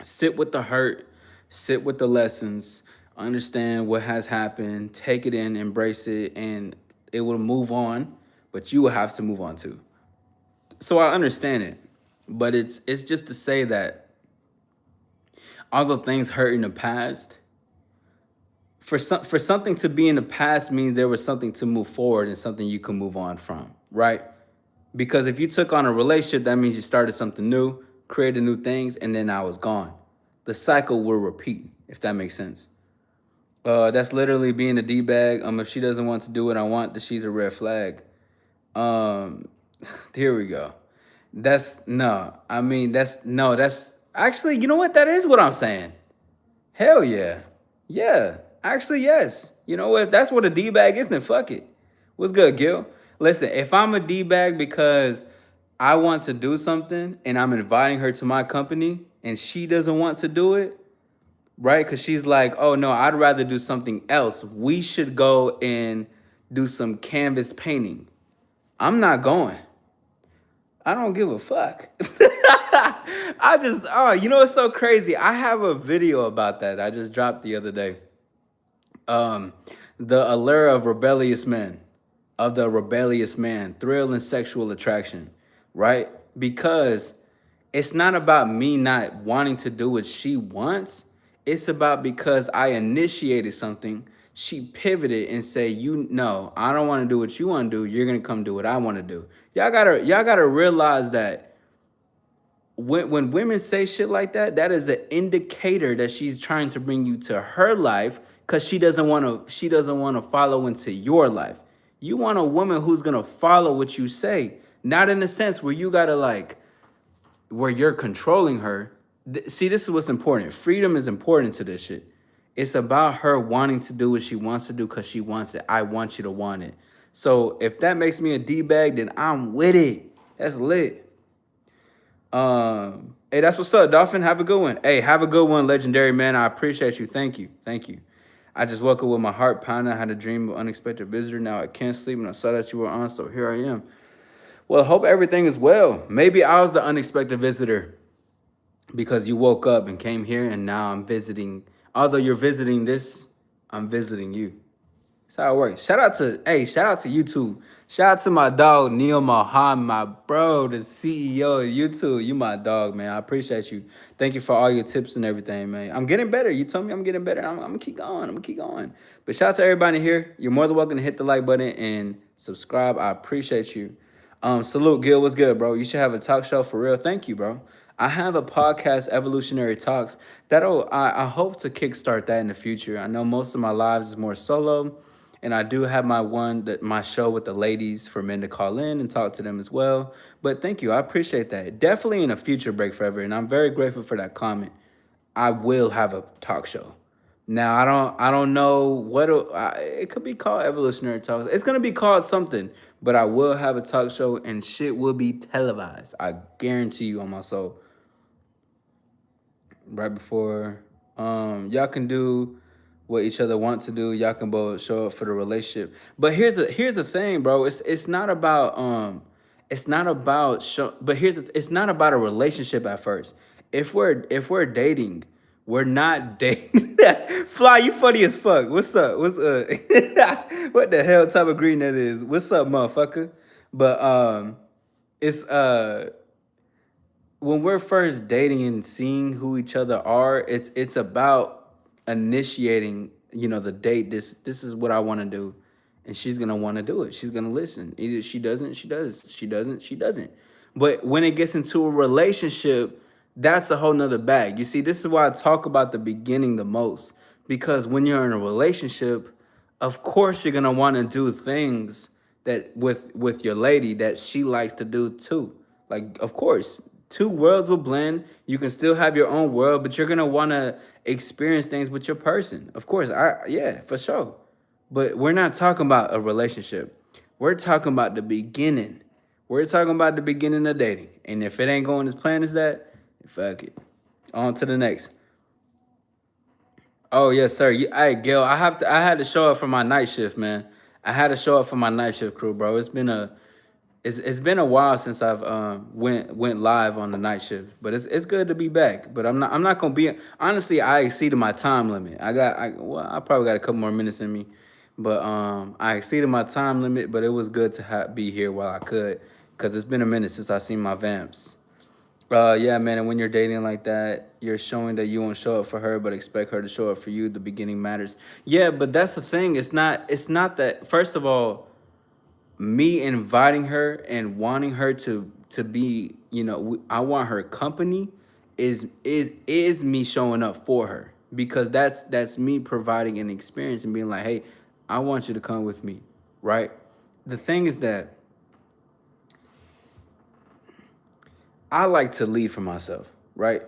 sit with the hurt, sit with the lessons, understand what has happened, take it in, embrace it, and it will move on, but you will have to move on too. So I understand it, but it's just to say that although things hurt in the past, for something to be in the past means there was something to move forward and something you can move on from, right? Because if you took on a relationship, that means you started something new, created new things, and then I was gone. The cycle will repeat, if that makes sense. That's literally being a D-bag. If she doesn't want to do what I want, then she's a red flag. Um, here we go. That's no. I mean, that's no. That's actually, you know what? That is what I'm saying. Hell yeah, yeah. Actually, yes. You know what? That's what a D-bag is. Then fuck it. What's good, Gil? Listen, if I'm a D-bag because I want to do something and I'm inviting her to my company and she doesn't want to do it, right? Because she's like, oh no, I'd rather do something else. We should go and do some canvas painting. I'm not going. I don't give a fuck. You know what's so crazy? I have a video about that I just dropped the other day. Um, the allure of the rebellious man, thrill and sexual attraction, right? Because it's not about me not wanting to do what she wants. It's about because I initiated something, she pivoted and say, you know, I don't want to do what you want to do. You're gonna come do what I want to do. Y'all gotta realize that when women say shit like that, that is an indicator that she's trying to bring you to her life because she doesn't want to follow into your life. You want a woman who's gonna follow what you say, not in the sense where you gotta like where you're controlling her. See, this is what's important. Freedom is important to this shit. It's about her wanting to do what she wants to do because she wants it. I want you to want it. So if that makes me a D-bag, then I'm with it. That's lit. Hey, that's what's up, Dolphin. Have a good one. Hey, have a good one, legendary man. I appreciate you. Thank you. Thank you. I just woke up with my heart pounding. I had a dream of unexpected visitor. Now I can't sleep, and I saw that you were on, so here I am. Well, hope everything is well. Maybe I was the unexpected visitor. because you woke up and came here, and now I'm visiting. Although you're visiting this, I'm visiting you. That's how it works. Shout out to YouTube. Shout out to my dog Neil Mohammed, my bro, the CEO of YouTube. You my dog, man. I appreciate you. Thank you for all your tips and everything, man. I'm getting better. You told me I'm getting better. I'm gonna keep going. I'm gonna keep going. But shout out to everybody here. You're more than welcome to hit the like button and subscribe. I appreciate you. Salute, Gil. What's good, bro? You should have a talk show for real. Thank you, bro. I have a podcast, Evolutionary Talks. I hope to kickstart that in the future. I know most of my lives is more solo, and I do have my show with the ladies for men to call in and talk to them as well. But thank you, I appreciate that. Definitely in a future break forever, and I'm very grateful for that comment. I will have a talk show. Now I don't know it could be called Evolutionary Talks. It's gonna be called something, but I will have a talk show and shit will be televised. I guarantee you on my soul. Right before y'all can do what each other want to do. Y'all can both show up for the relationship. But here's the thing, bro. It's not about it's not about show, but it's not about a relationship at first. If we're dating, we're not dating. Fly, you funny as fuck. What's up? What's what the hell type of green that is? What's up, motherfucker? But it's when we're first dating and seeing who each other are, it's about initiating, the date. This is what I want to do, and she's gonna want to do it. She's gonna listen. Either she doesn't, she does. She doesn't, she doesn't. But when it gets into a relationship, that's a whole nother bag. You see, this is why I talk about the beginning the most, because when you're in a relationship, of course you're gonna want to do things that with your lady that she likes to do too. Like, of course, two worlds will blend. You can still have your own world, but you're gonna want to experience things with your person. Of course, yeah, for sure. But we're not talking about a relationship. We're talking about the beginning. We're talking about the beginning of dating. And if it ain't going as planned as that, fuck it. On to the next. Oh yes, sir. Hey, Gil, I had to show up for my night shift, man. I had to show up for my night shift crew, bro. It's been a while since I've went live on the night shift, but it's good to be back. But I'm not gonna be, honestly. I exceeded my time limit. I probably got a couple more minutes in me, but I exceeded my time limit. But it was good to be here while I could, cause it's been a minute since I seen my vamps. Yeah, man. And when you're dating like that, you're showing that you won't show up for her, but expect her to show up for you. The beginning matters. Yeah, but that's the thing. It's not that. First of all, me inviting her and wanting her to be, I want her company, is me showing up for her, because that's me providing an experience and being like, hey, I want you to come with me, right? The thing is that I like to lead for myself, right?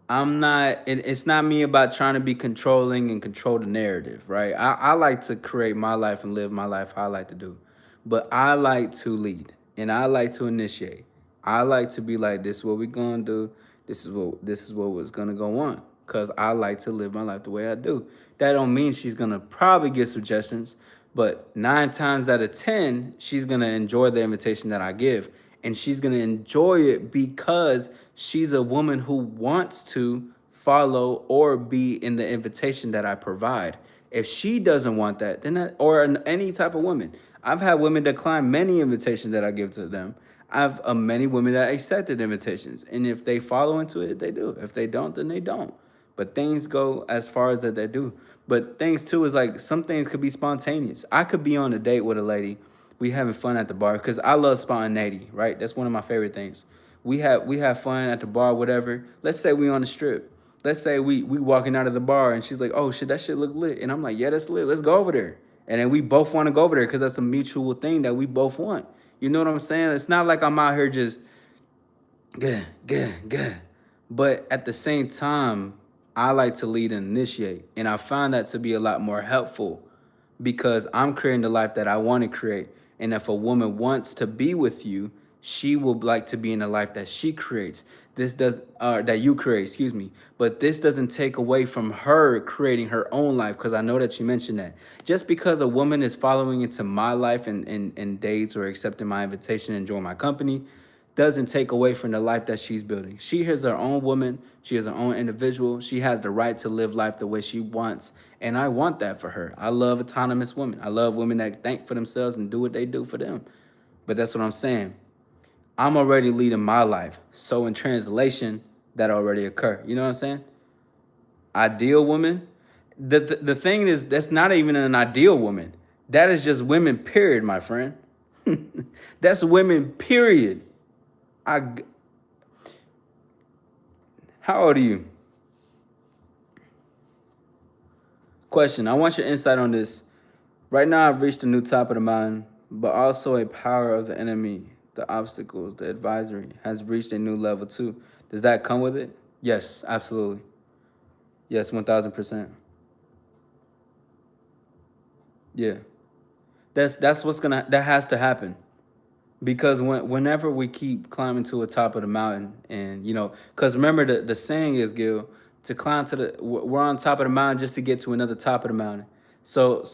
It's not me about trying to be controlling and control the narrative, right? I like to create my life and live my life how I like to do. But I like to lead and I like to initiate. I like to be like, this is what we're gonna do. This is what was gonna go on. Cause I like to live my life the way I do. That don't mean she's gonna probably get suggestions, but 9 times out of 10, she's gonna enjoy the invitation that I give. And she's gonna enjoy it because she's a woman who wants to follow or be in the invitation that I provide. If she doesn't want that, then any type of woman. I've had women decline many invitations that I give to them. I've many women that accepted invitations, and if they follow into it, they do. If they don't, then they don't. But things go as far as that they do. But things too is like, some things could be spontaneous. I could be on a date with a lady, we having fun at the bar, because I love spontaneity, right? That's one of my favorite things. We have fun at the bar, whatever. Let's say we on the strip. Let's say we walking out of the bar and she's like, oh shit, that shit look lit. And I'm like, yeah, that's lit. Let's go over there. And then we both want to go over there because that's a mutual thing that we both want. You know what I'm saying? It's not like I'm out here just good, good, good. But at the same time, I like to lead and initiate. And I find that to be a lot more helpful, because I'm creating the life that I want to create. And if a woman wants to be with you, she will like to be in the life that she creates. That you create, excuse me. But this doesn't take away from her creating her own life, because I know that you mentioned that. Just because a woman is following into my life and dates or accepting my invitation and join my company, doesn't take away from the life that she's building. She is her own woman. She is her own individual. She has the right to live life the way she wants. And I want that for her. I love autonomous women. I love women that think for themselves and do what they do for them. But that's what I'm saying. I'm already leading my life. So in translation, that already occurred. You know what I'm saying? Ideal woman. The thing is, that's not even an ideal woman. That is just women, period, my friend. That's women, period. I. How old are you? Question. I want your insight on this. Right now, I've reached a new top of the mountain, but also a power of the enemy, the obstacles, the advisory has reached a new level too. Does that come with it? Yes, absolutely. Yes, 1000%. Yeah. That's what's gonna that has to happen. Because whenever we keep climbing to the top of the mountain, and because remember the saying is, Gil, to climb to we're on top of the mountain just to get to another top of the mountain. So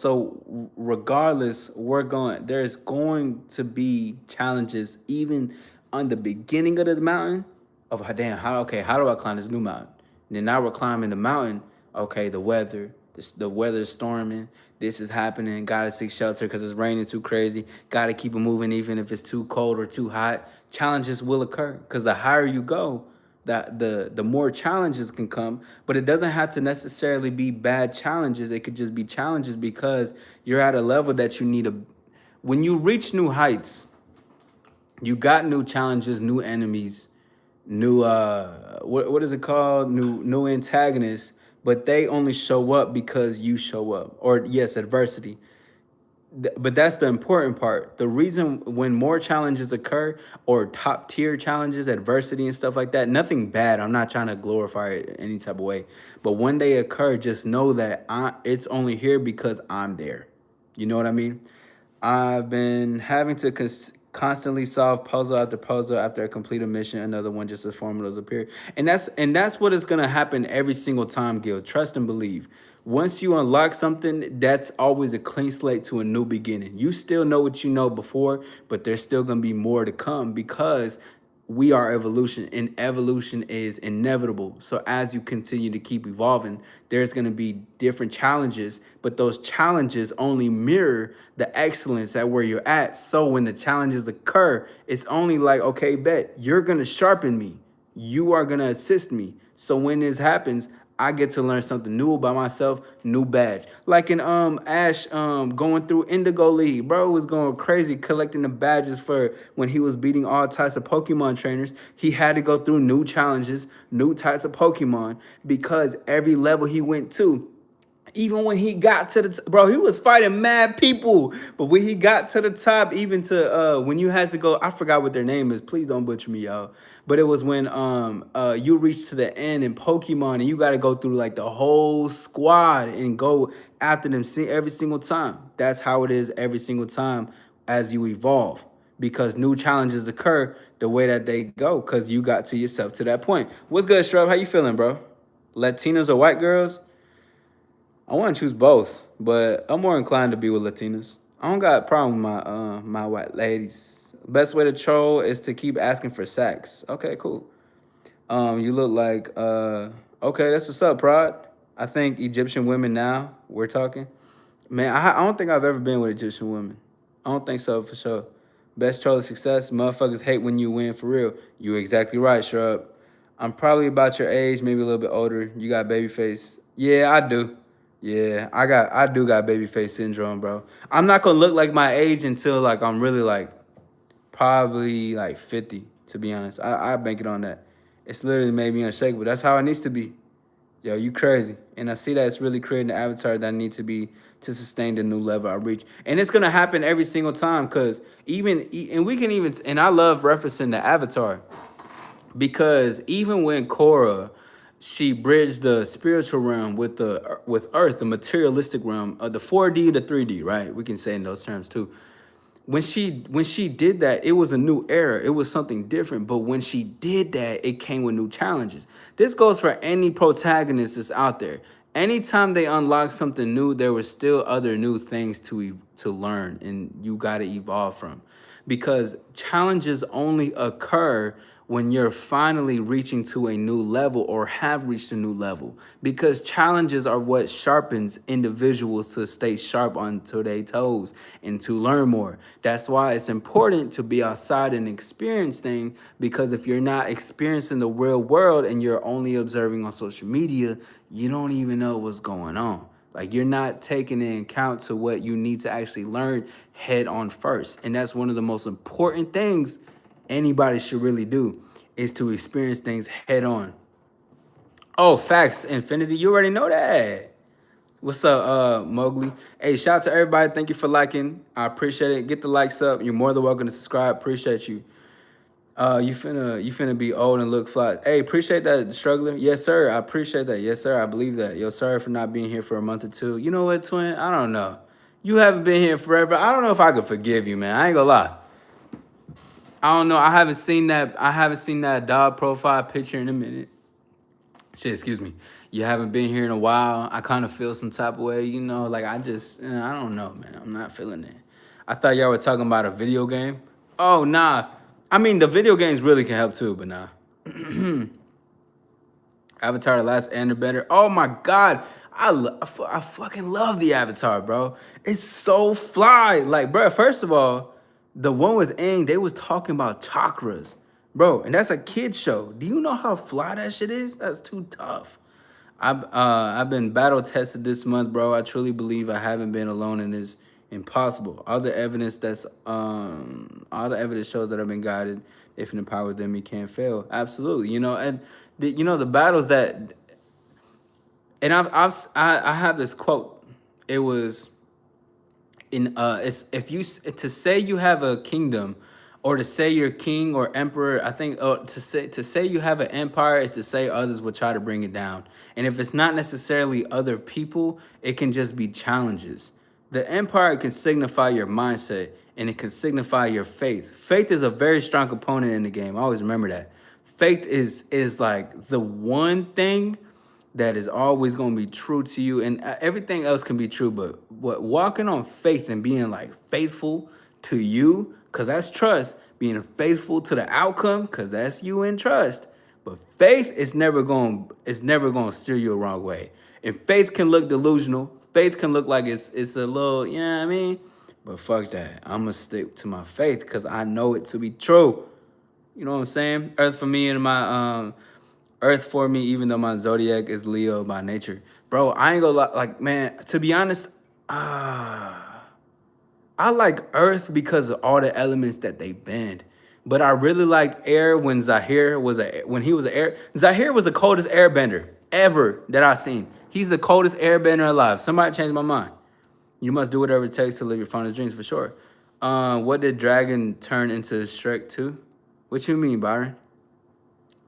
regardless, there's going to be challenges even on the beginning of the mountain of how do I climb this new mountain? And then now we're climbing the mountain. Okay, the weather's storming. This is happening. Gotta seek shelter because it's raining too crazy. Gotta keep it moving even if it's too cold or too hot. Challenges will occur because the higher you go, the more challenges can come. But it doesn't have to necessarily be bad challenges. It could just be challenges because you're at a level that you need a. When you reach new heights, you got new challenges, new enemies, new what is it called, new antagonists, but they only show up because you show up, or yes, adversity. But that's the important part. The reason when more challenges occur, or top tier challenges, adversity and stuff like that, nothing bad, I'm not trying to glorify it any type of way, but when they occur, just know that it's only here because I'm there. You know what I mean? I've been having to constantly solve puzzle after puzzle after I complete a mission. Another one just as formulas appear, and that's what is gonna happen every single time, Gil. Trust and believe. Once you unlock something, that's always a clean slate to a new beginning. You still know what you know before, but there's still gonna be more to come because we are evolution, and evolution is inevitable. So as you continue to keep evolving, there's going to be different challenges, but those challenges only mirror the excellence at where you're at. So when the challenges occur, it's only like, okay, bet you're going to sharpen me, you are going to assist me. So when this happens, I get to learn something new about myself, new badge. Like in Ash going through Indigo League, bro was going crazy collecting the badges for when he was beating all types of Pokemon trainers. He had to go through new challenges, new types of Pokemon because every level he went to, even when he got to bro, he was fighting mad people. But when he got to the top, even to when you had to go, I forgot what their name is. Please don't butcher me, y'all. But it was when you reach to the end in Pokemon and you got to go through like the whole squad and go after them every single time. That's how it is every single time as you evolve, because new challenges occur the way that they go because you got to yourself to that point. What's good, Shrub? How you feeling, bro? Latinas or white girls? I want to choose both, but I'm more inclined to be with Latinas. I don't got a problem with my white ladies. Best way to troll is to keep asking for sex. Okay, cool. You look like okay, that's what's up, Prod. I think Egyptian women now, we're talking. Man, I don't think I've ever been with Egyptian women. I don't think so for sure. Best troll of success. Motherfuckers hate when you win for real. You exactly right, Shrub. I'm probably about your age, maybe a little bit older. You got baby face. Yeah, I do. Yeah, I do got baby face syndrome, bro. I'm not gonna look like my age until like I'm really like probably like 50, to be honest. I bank it on that. It's literally made me unshakable. That's how it needs to be. Yo, you crazy. And I see that it's really creating the avatar that I need to be to sustain the new level I reach. And it's gonna happen every single time because and we can even, and I love referencing the avatar because even when Korra, she bridged the spiritual realm with Earth, the materialistic realm, the 4D to 3D, right? We can say in those terms too. When she did that, it was a new era. It was something different. But when she did that, it came with new challenges. This goes for any protagonist that's out there. Anytime they unlock something new, there were still other new things to learn, and you got to evolve from. because challenges only occur when you're finally reaching to a new level or have reached a new level, because challenges are what sharpens individuals to stay sharp onto their toes and to learn more. That's why it's important to be outside and experience things, because if you're not experiencing the real world and you're only observing on social media, you don't even know what's going on. Like, you're not taking in account to what you need to actually learn head on first. And that's one of the most important things anybody should really do, is to experience things head on. Oh, facts, Infinity. You already know that. What's up, Mowgli? Hey, shout out to everybody. Thank you for liking. I appreciate it. Get the likes up. You're more than welcome to subscribe. Appreciate you. You finna be old and look fly. Hey, appreciate that, struggler. Yes, sir. I appreciate that. Yes, sir. I believe that. Yo, sorry for not being here for a month or two. You know what, twin? I don't know. You haven't been here forever. I don't know if I could forgive you, man. I ain't gonna lie. I don't know. I haven't seen that. I haven't seen that dog profile picture in a minute. Shit, excuse me. You haven't been here in a while. I kind of feel some type of way, like I just, I don't know, man. I'm not feeling it. I thought y'all were talking about a video game. Oh, nah. I mean, the video games really can help too, but nah. Avatar: The Last Airbender. Oh my God. I fucking love the Avatar, bro. It's so fly. Like, bro, first of all, the one with Aang, they was talking about chakras. Bro, and that's a kid show. Do you know how fly that shit is? That's too tough. I've been battle tested this month, bro. I truly believe I haven't been alone in this impossible. All the evidence shows that I've been guided. If in the power within me can't fail. Absolutely. And the battles that, and I have this quote. It was in it's if you to say you have a kingdom, or to say you're king or emperor. I think to say you have an empire is to say others will try to bring it down. And if it's not necessarily other people, it can just be challenges. The empire can signify your mindset, and it can signify your faith. Faith is a very strong component in the game. I always remember that. Faith is like the one thing that is always going to be true to you, and everything else can be true, but what walking on faith and being like faithful to you, because that's trust. Being faithful to the outcome, because that's you in trust. But faith is never going to steer you a wrong way. And faith can look delusional. Faith can look like it's a little, you know what I mean? But fuck that. I'm gonna stick to my faith because I know it to be true. You know what I'm saying? Earth for me, and my Earth for me, even though my zodiac is Leo by nature. Bro, I ain't gonna lie, like, man, to be honest, I like Earth because of all the elements that they bend. But I really liked Air when when he was an air. Zahir was the coldest airbender ever that I've seen. He's the coldest airbender alive. Somebody changed my mind. You must do whatever it takes to live your fondest dreams, for sure. What did Dragon turn into Shrek 2? What you mean, Byron?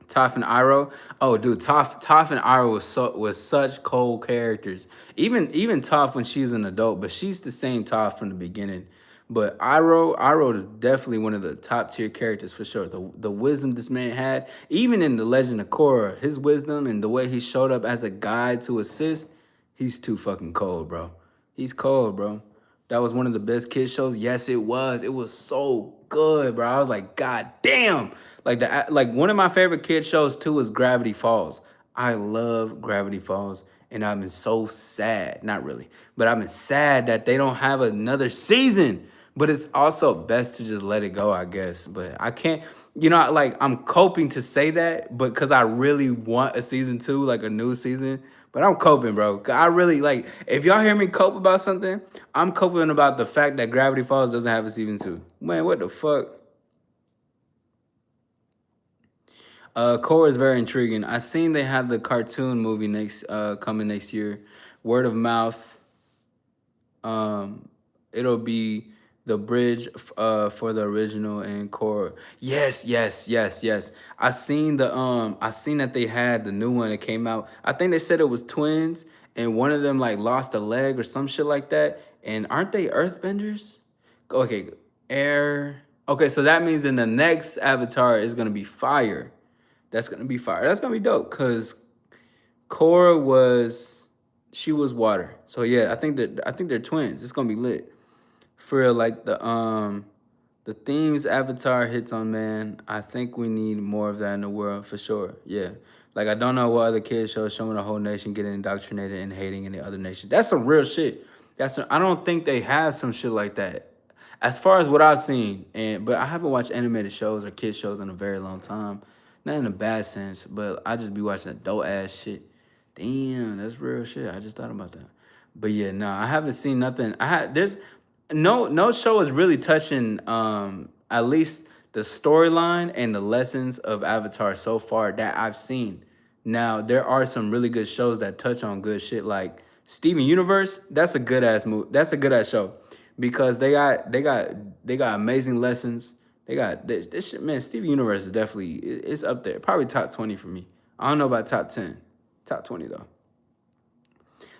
Toph and Iroh. Oh, dude, Toph and Iroh was such cold characters. Even Toph when she's an adult, but she's the same Toph from the beginning. But Iroh is definitely one of the top tier characters for sure. The wisdom this man had, even in the Legend of Korra, his wisdom and the way he showed up as a guide to assist, he's too fucking cold, bro. He's cold, bro. That was one of the best kid shows. Yes, it was. It was so good, bro. I was like, God damn. Like one of my favorite kid shows too is Gravity Falls. I love Gravity Falls, and I've been so sad. Not really, but I've been sad that they don't have another season. But it's also best to just let it go, I guess. But I can't, like, I'm coping to say that, but because I really want a season two, like a new season. But I'm coping, bro. I really, like, if y'all hear me cope about something, I'm coping about the fact that Gravity Falls doesn't have a season two. Man, what the fuck? Core is very intriguing. I seen they have the cartoon movie coming next year. Word of mouth. Um, it'll be the bridge for the original and core. Yes, yes, yes, yes. I seen that they had the new one that came out. I think they said it was twins, and one of them like lost a leg or some shit like that. And aren't they earthbenders? Okay, air. Okay, so that means then the next Avatar is gonna be fire. That's gonna be fire. That's gonna be dope. Cause Cora she was water. So yeah, I think they're twins. It's gonna be lit. For real, like The themes Avatar hits on, man. I think we need more of that in the world for sure. Yeah. Like I don't know what other kids shows showing a whole nation getting indoctrinated and hating in the other nations. That's some real shit. I don't think they have some shit like that. As far as what I've seen, but I haven't watched animated shows or kids shows in a very long time. Not in a bad sense, but I just be watching adult ass shit. Damn, that's real shit. I just thought about that. But yeah, no, I haven't seen nothing. There's no show is really touching at least the storyline and the lessons of Avatar so far that I've seen. Now there are some really good shows that touch on good shit like Steven Universe. That's a good ass movie. That's a good ass show because they got amazing lessons. They got this shit, man. Steven Universe is definitely it's up there. Probably top 20 for me. I don't know about top 10. Top 20 though.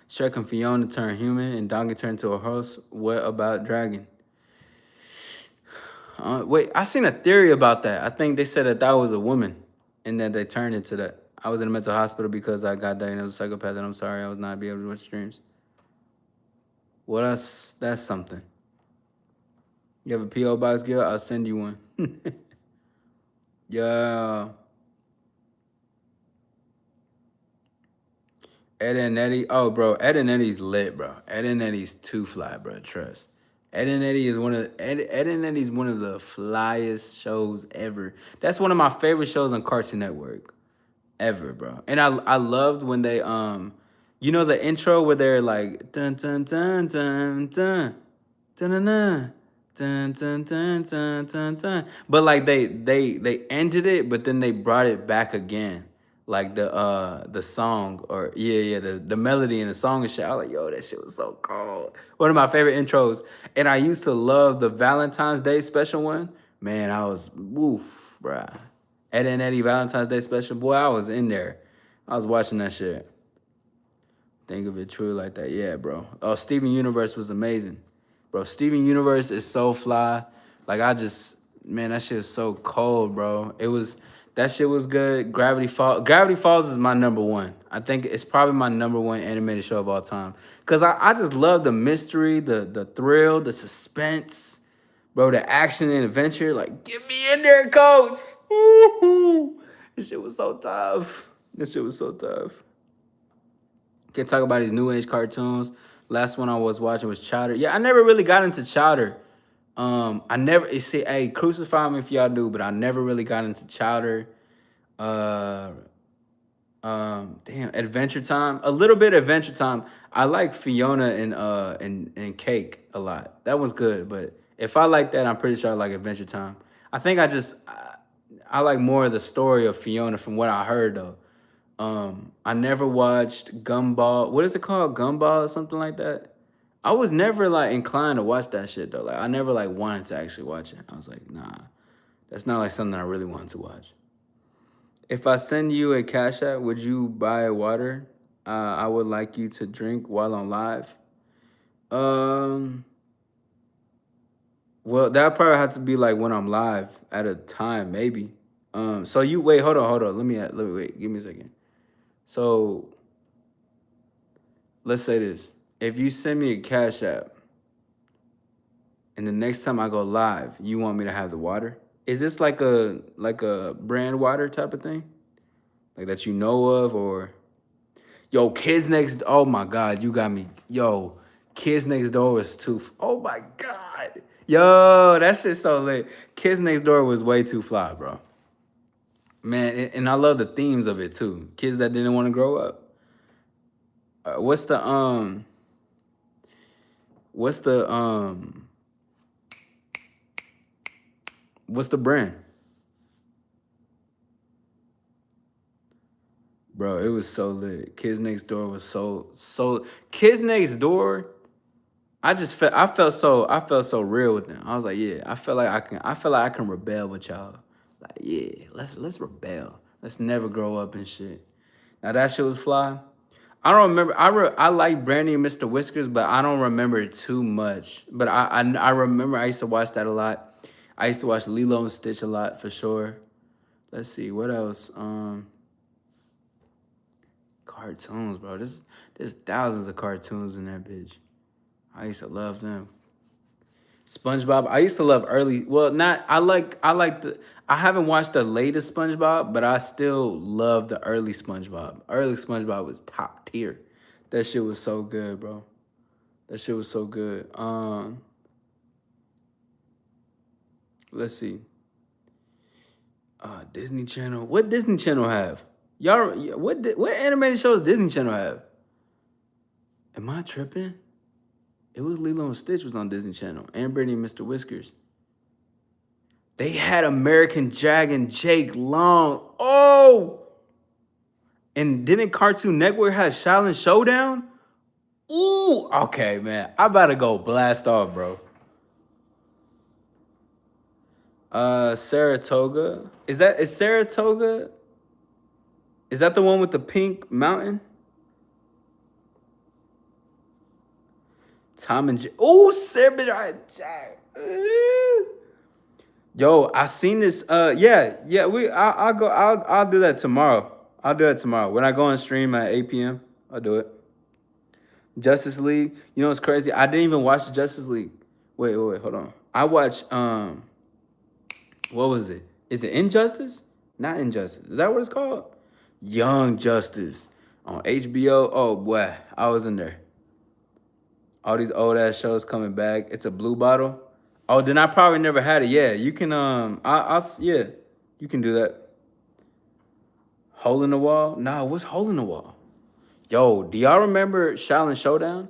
Shrek and Fiona turn human and Donkey turn to a horse. What about Dragon? Wait, I seen a theory about that. I think they said that that was a woman and that they turned into that. I was in a mental hospital because I got diagnosed with a psychopath and I'm sorry I was not be able to watch streams. Well, that's something. You have a P.O. box, Gil? I'll send you one. Yeah. Ed and Eddie. Oh, bro. Ed and Eddie's lit, bro. Ed and Eddie's too fly, bro. Trust. Ed and Eddie's one of the flyest shows ever. That's one of my favorite shows on Cartoon Network ever, bro. And I loved when they you know the intro where they're like dun dun dun dun dun dun dun dun dun dun dun dun dun dun. But like they ended it, but then they brought it back again. Like the song or yeah, the melody and the song and shit. I was like, yo, that shit was so cold. One of my favorite intros. And I used to love the Valentine's Day special one. Man, I was woof, bruh. Ed and Eddie Valentine's Day special. Boy, I was in there. I was watching that shit. Think of it true like that. Yeah, bro. Oh, Steven Universe was amazing. Bro, Steven Universe is so fly. Like man, that shit is so cold, bro. That shit was good. Gravity Falls is my number one. I think it's probably my number one animated show of all time. Cause I just love the mystery, the thrill, the suspense, bro, the action and adventure. Like, get me in there, coach. Woo-hoo. This shit was so tough. This shit was so tough. Can't talk about these new age cartoons. Last one I was watching was Chowder. Yeah, I never really got into Chowder. I never see. Hey, crucify me if y'all do, but I never really got into Chowder. Uh, damn, Adventure Time. A little bit Adventure Time. I like Fiona and Cake a lot. That was good, but if I like that, I'm pretty sure I like Adventure Time. I think I like more of the story of Fiona from what I heard though. I never watched Gumball. What is it called? Gumball or something like that? I was never like inclined to watch that shit though. Like I never like wanted to actually watch it. I was like, nah, that's not like something I really wanted to watch. If I send you a cash app, would you buy water? I would like you to drink while on live. Um, well, that probably have to be like when I'm live at a time, maybe. So you wait, hold on. Let me wait. Give me a second. So let's say this. If you send me a cash app and the next time I go live, you want me to have the water? Is this like a brand water type of thing? Like that you know of or yo, Kids Next oh my god, you got me. Yo, Kids Next Door was too oh my god. Yo, that shit's so lit. Kids Next Door was way too fly, bro. Man, and I love the themes of it too. Kids that didn't want to grow up. Uh, what's the um what's the um what's the brand? Bro, it was so lit. Kids Next Door was so Kids Next Door. I felt so real with them. I was like, yeah, I feel like I can rebel with y'all. Like, yeah, let's rebel. Let's never grow up and shit. Now that shit was fly. I don't remember. I like Brandy and Mr. Whiskers, but I don't remember it too much. But I remember I used to watch that a lot. I used to watch Lilo and Stitch a lot for sure. Let's see what else. Cartoons, bro. There's thousands of cartoons in that bitch. I used to love them. SpongeBob. I used to love early. Well, not I like the. I haven't watched the latest SpongeBob, but I still love the early SpongeBob. Early SpongeBob was top tier. That shit was so good, bro. That shit was so good. Let's see. Disney Channel. What Disney Channel have? Y'all, what animated shows Disney Channel have? Am I tripping? It was Lilo and Stitch was on Disney Channel, and Brittany and Mr. Whiskers. They had American Dragon Jake Long. Oh, and didn't Cartoon Network have Shaolin Showdown? Ooh, okay, man. I about to go blast off, bro. Saratoga. Is Saratoga? Is that the one with the pink mountain? Tom and Jerry. Oh, Samurai Jack. Yo, I seen this. Yeah. I'll go. I'll do that tomorrow. I'll do that tomorrow when I go on stream at 8 p.m. I'll do it. Justice League. You know what's crazy? I didn't even watch the Justice League. Wait. Hold on. I watched. What was it? Is it Injustice? Not Injustice. Is that what it's called? Young Justice on HBO. Oh boy, I was in there. All these old ass shows coming back. It's a blue bottle. Oh, then I probably never had it. Yeah, you can yeah, you can do that. Hole in the wall? Nah, what's hole in the wall? Yo, do y'all remember Shaolin Showdown?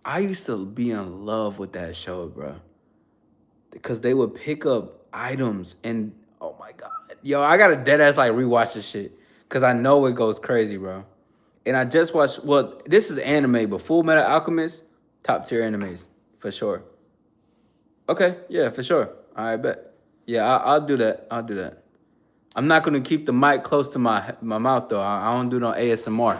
I used to be in love with that show, bro. Because they would pick up items and oh my god. Yo, I gotta dead ass like rewatch this shit. Cause I know it goes crazy, bro. And I just watched this is anime, but Full Metal Alchemist, top tier animes, for sure. Okay, yeah, for sure. I bet. Yeah, I'll do that. I'll do that. I'm not gonna keep the mic close to my mouth though. I don't do no ASMR.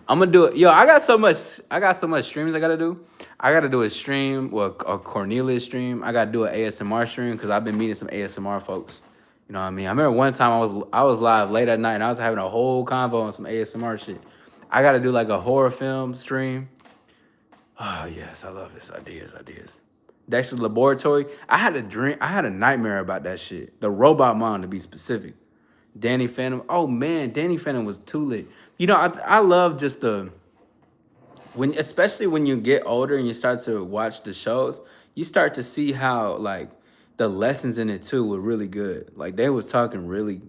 I'm gonna do it. Yo, I got so much. I got so much streams I gotta do. I gotta do a stream, well, a Cornelius stream. I gotta do an ASMR stream because I've been meeting some ASMR folks. You know what I mean? I remember one time I was live late at night and I was having a whole convo on some ASMR shit. I gotta do like a horror film stream. Oh yes, I love this. Ideas. Dexter's Laboratory. I had a dream. I had a nightmare about that shit. The Robot Mom, to be specific. Danny Phantom. Oh man, Danny Phantom was too lit. You know, I love just the when, especially when you get older and you start to watch the shows, you start to see how like the lessons in it too were really good. Like they was talking really,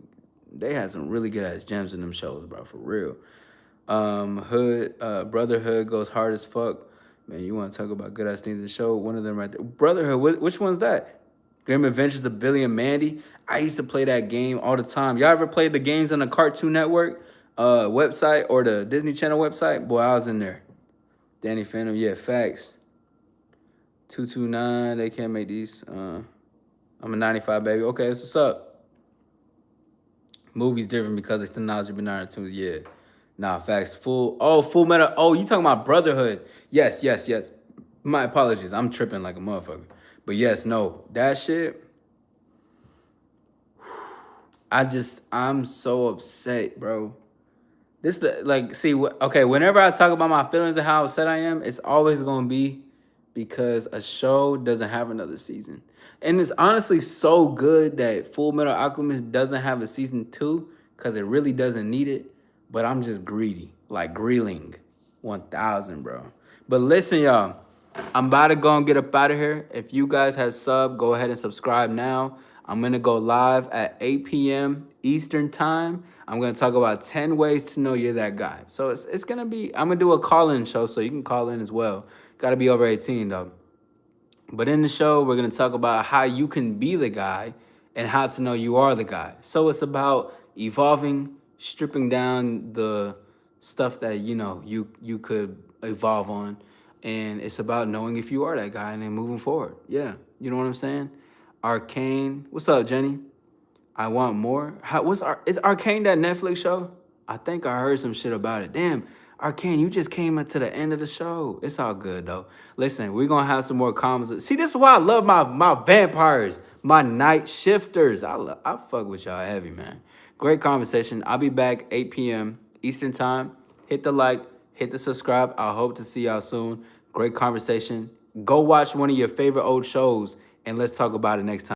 they had some really good ass gems in them shows, bro, for real. Brotherhood goes hard as fuck. Man, you want to talk about good ass things in the show? One of them right there. Brotherhood. Which one's that? Grim Adventures of Billy and Mandy. I used to play that game all the time. Y'all ever played the games on the Cartoon Network website or the Disney Channel website? Boy, I was in there. Danny Phantom, yeah, facts. 229, they can't make these. I'm a 95 baby. Okay, that's what's up. Movie's different because it's the technology behind tunes. Yeah. Nah, facts. Full Metal. Oh, you talking about Brotherhood. Yes. My apologies. I'm tripping like a motherfucker. But yes, no. That shit. I'm so upset, bro. This the like see okay, whenever I talk about my feelings and how upset I am, it's always gonna be because a show doesn't have another season. And it's honestly so good that Full Metal Alchemist doesn't have a season 2 because it really doesn't need it. But I'm just greedy, like Greeling 1000, bro. But listen, y'all, I'm about to go and get up out of here. If you guys have sub, go ahead and subscribe now. I'm going to go live at 8 p.m. Eastern time. I'm going to talk about 10 ways to know you're that guy. So it's going to be, I'm going to do a call-in show so you can call in as well. Got to be over 18, though. But in the show, we're going to talk about how you can be the guy and how to know you are the guy. So it's about evolving, stripping down the stuff that, you know, you could evolve on. And it's about knowing if you are that guy and then moving forward. Yeah, you know what I'm saying? Arcane. What's up, Jenny? I want more. Is Arcane that Netflix show? I think I heard some shit about it. Damn, Arcane, you just came up to the end of the show. It's all good though. Listen, we're gonna have some more comments. See, this is why I love my vampires, my night shifters. I fuck with y'all heavy, man. Great conversation. I'll be back 8 p.m. Eastern time. Hit the like, hit the subscribe. I hope to see y'all soon. Great conversation. Go watch one of your favorite old shows and let's talk about it next time.